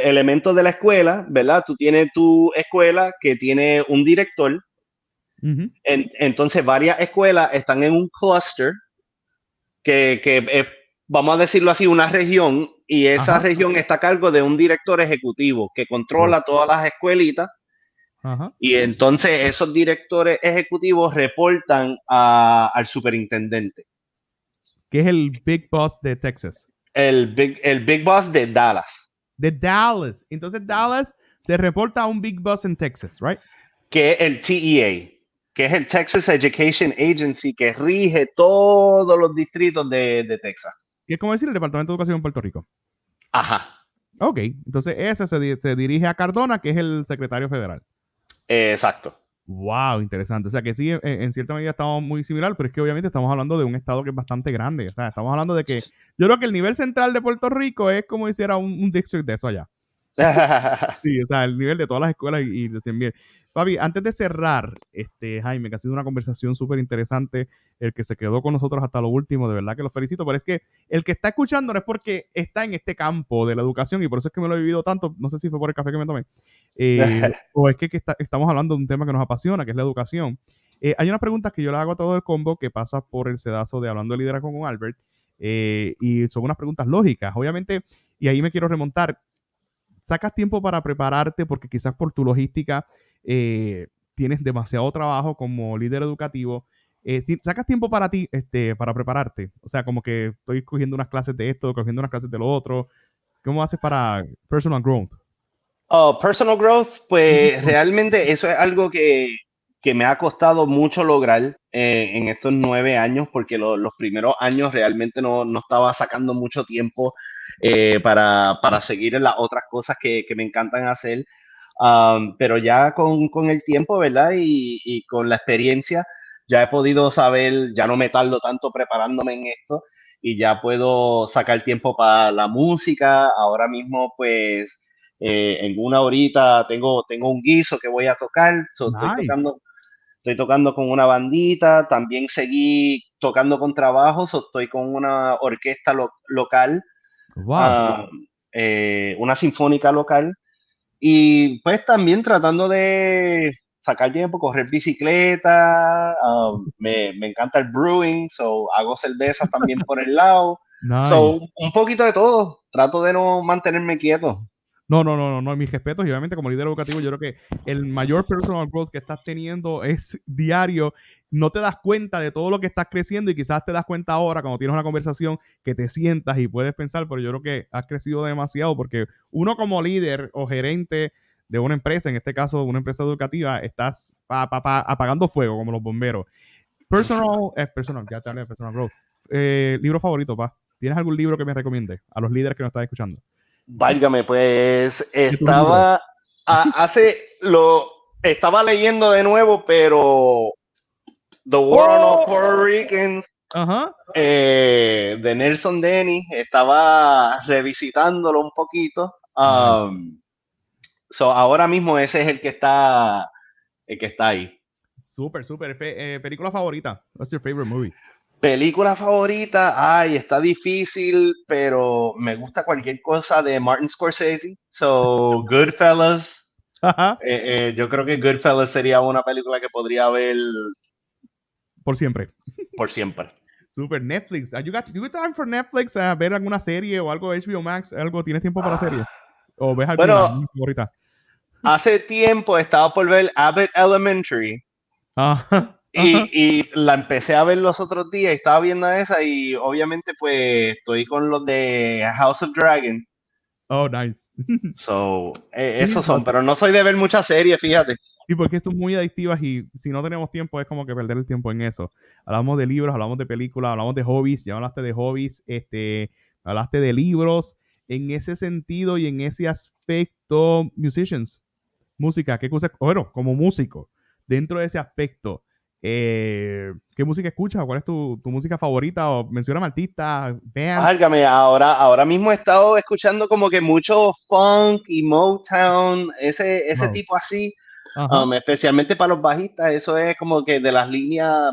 elemento de la escuela, ¿verdad? Tú tienes tu escuela que tiene un director. Ujú. Entonces, varias escuelas están en un cluster que es, vamos a decirlo así, una región, y esa Ajá. región está a cargo de un director ejecutivo que Oh, controla todas las escuelitas. ajá. Y entonces esos directores ejecutivos reportan al superintendente, Que es el Big Boss de Texas. el Big Boss de Dallas, De Dallas. Entonces Dallas se reporta a un Big Boss en Texas, right? que es el TEA. que es el Texas Education Agency, que rige todos los distritos de Texas. ¿Qué es como decir el Departamento de Educación en Puerto Rico? Ajá, Ok, entonces ese se dirige a Cardona, que es el secretario federal. exacto. Wow, interesante. O sea que sí, en cierta medida estamos muy similar, pero es que obviamente estamos hablando de un estado que es bastante grande. O sea, estamos hablando de que yo creo que el nivel central de Puerto Rico es como hiciera un district de eso allá. Sí, o sea, el nivel de todas las escuelas y de 100,000. Papi, antes de cerrar, Jaime, que ha sido una conversación súper interesante, el que se quedó con nosotros hasta lo último, de verdad que lo felicito, pero es que el que está escuchando no es porque está en este campo de la educación y por eso es que me lo he vivido tanto, no sé si fue por el café que me tomé, o es que estamos hablando de un tema que nos apasiona, que es la educación. Hay unas preguntas que yo le hago a todo el combo que pasa por el sedazo de Hablando de Liderazgo con Albert, y son unas preguntas lógicas, obviamente, y ahí me quiero remontar. ¿Sacas tiempo para prepararte porque quizás por tu logística tienes demasiado trabajo como líder educativo? Si sacas tiempo para ti, para prepararte, o sea, como que estoy cogiendo unas clases de esto, cogiendo unas clases de lo otro, ¿cómo haces para personal growth? Personal growth, pues realmente eso es algo que me ha costado mucho lograr en estos 9 años, porque los primeros años realmente no estaba sacando mucho tiempo para seguir en las otras cosas que me encantan hacer. Pero ya con el tiempo, ¿verdad? Y con la experiencia, ya he podido saber, ya no me tardo tanto preparándome en esto y ya puedo sacar tiempo para la música. Ahora mismo, pues en una horita tengo un guiso que voy a tocar, so Nice. estoy tocando con una bandita, también seguí tocando con trabajos, so estoy con una orquesta local, Wow. ah, una sinfónica local, y pues también tratando de sacar tiempo, correr bicicleta, me encanta el brewing, so hago cervezas también por el lado, Nice. so un poquito de todo, trato de no mantenerme quieto. No, no, no, no, no, mis respetos y obviamente como líder educativo yo creo que el mayor personal growth que estás teniendo es diario, no te das cuenta de todo lo que estás creciendo y quizás te das cuenta ahora cuando tienes una conversación que te sientas y puedes pensar, pero yo creo que has crecido demasiado porque uno como líder o gerente de una empresa, en este caso una empresa educativa, estás apagando fuego como los bomberos. Personal, ya te hablé de personal growth. Libro favorito, pa. ¿Tienes algún libro que me recomiende a los líderes que nos están escuchando? Válgame, pues De tus libros. estaba leyendo de nuevo, pero The War on All ¡Oh! Puerto Ricans Ajá. de Nelson Denny, estaba revisitándolo un poquito. Nice. So ahora mismo ese es el que está ahí. Súper, súper. Película favorita. What's your favorite movie? Película favorita, ay, está difícil, pero me gusta cualquier cosa de Martin Scorsese. So, Goodfellas. Ajá. Yo creo que Goodfellas sería una película que podría ver Por siempre. por siempre. Súper. Netflix. You got time for Netflix a ver alguna serie o algo de HBO Max? ¿Algo? ¿Tienes tiempo para serie? Ah, ¿O ves alguna bueno, favorita? hace tiempo estaba por ver Abbott Elementary Ajá. Ajá. y la empecé a ver los otros días y estaba viendo esa y obviamente pues estoy con los de House of Dragon. Oh, nice. So, Sí, esos son, pero no soy de ver muchas series, fíjate. sí, porque esto es muy adictivas y si no tenemos tiempo es como que perder el tiempo en eso. Hablamos de libros, hablamos de películas, hablamos de hobbies, ya hablaste de hobbies, hablaste de libros. En ese sentido y en ese aspecto, musicians, música, ¿qué cosa? Bueno, como músico, dentro de ese aspecto, ¿qué música escuchas? ¿Cuál es tu música favorita? O mencióname artistas, bands. Válgame, ahora mismo he estado escuchando como que mucho funk y Motown, ese Wow. tipo así, Ajá. especialmente para los bajistas, eso es como que de las líneas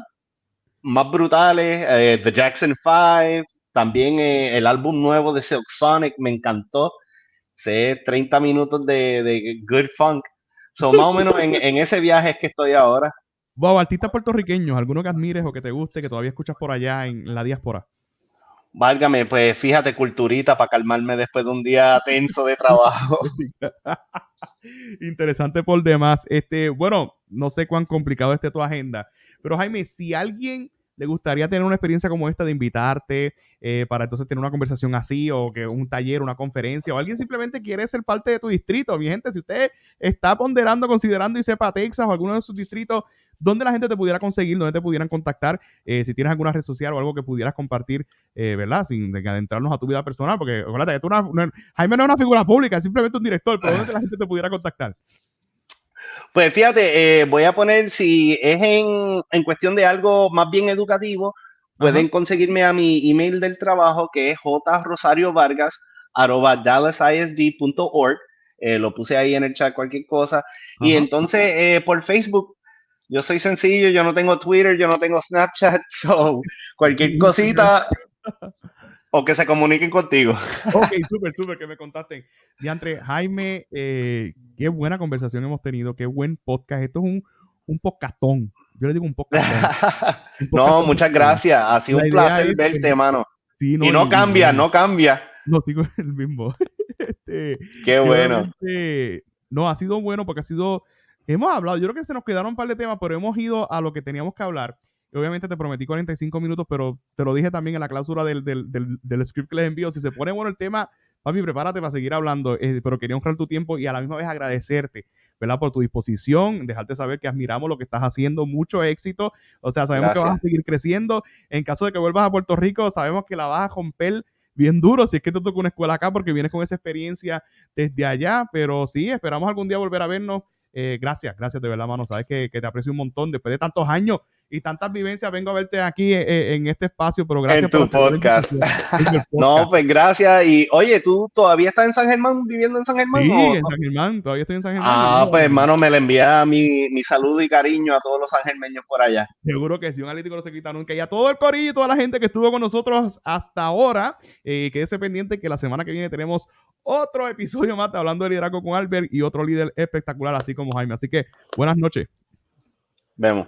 más brutales, The Jackson 5, también el álbum nuevo de Silk Sonic me encantó, sé 30 minutos de good funk, so más o menos en ese viaje es que estoy ahora. Wow, artistas puertorriqueños, alguno que admires o que te guste, que todavía escuchas por allá en la diáspora. Válgame, pues fíjate, culturita para calmarme después de un día tenso de trabajo. Interesante por demás. Bueno, no sé cuán complicado esté tu agenda, pero Jaime, si alguien le gustaría tener una experiencia como esta de invitarte para entonces tener una conversación así o que un taller, una conferencia o alguien simplemente quiere ser parte de tu distrito, mi gente, si usted está ponderando, considerando y sepa Texas o alguno de sus distritos, ¿dónde la gente te pudiera conseguir? ¿Dónde te pudieran contactar? Si tienes alguna red social o algo que pudieras compartir, ¿verdad? Sin adentrarnos a tu vida personal, porque acuérdate que Jaime no es una figura pública, es simplemente un director, pero ¿dónde la gente te pudiera contactar? Pues fíjate, voy a poner, si es en cuestión de algo más bien educativo, Ajá. pueden conseguirme a mi email del trabajo, que es jrosariovargas@dallasisd.org. Lo puse ahí en el chat, cualquier cosa. Y Ajá. entonces por Facebook, yo soy sencillo, yo no tengo Twitter, yo no tengo Snapchat, so cualquier Instagram. cosita o que se comuniquen contigo. Ok, súper, súper que me contasten. Diantre, Jaime, qué buena conversación hemos tenido, qué buen podcast. Esto es un podcastón. Yo le digo un podcastón. Un No, podcastón muchas porque gracias. Ha sido la un idea placer es verte, que, hermano. sí, Y no, no cambia, igual. no cambia. No sigo el mismo. Qué Y bueno. obviamente, no, ha sido bueno porque hemos hablado, yo creo que se nos quedaron un par de temas, pero hemos ido a lo que teníamos que hablar. Y obviamente te prometí 45 minutos, pero te lo dije también en la cláusula del script que les envío. Si se pone bueno el tema, papi, prepárate para seguir hablando, pero quería honrar tu tiempo y a la misma vez agradecerte, ¿verdad? Por tu disposición, dejarte saber que admiramos lo que estás haciendo, mucho éxito. O sea, sabemos que vas a Gracias. seguir creciendo. En caso de que vuelvas a Puerto Rico, sabemos que la vas a romper bien duro si es que te toca una escuela acá porque vienes con esa experiencia desde allá, pero sí, esperamos algún día volver a vernos. Gracias, gracias de verdad, mano. Sabes que te aprecio un montón. Después de tantos años y tantas vivencias, vengo a verte aquí en este espacio, pero En gracias por tu aceptar la podcast. invitación en el No, podcast. pues gracias. Y oye, ¿tú todavía estás en San Germán, viviendo en San Germán? Sí, O en no? San Germán, todavía estoy en San Germán y Ah, mira, pues hermano, me le envía mi saludo y cariño a todos los sangermeños por allá. seguro que sí, un Atlético no se quita nunca. Y a todo el corillo y toda la gente que estuvo con nosotros hasta ahora, quédese pendiente que la semana que viene tenemos otro episodio más de Hablando de Liderazgo con Albert y otro líder espectacular, así como Jaime. Así que buenas noches. Vemos.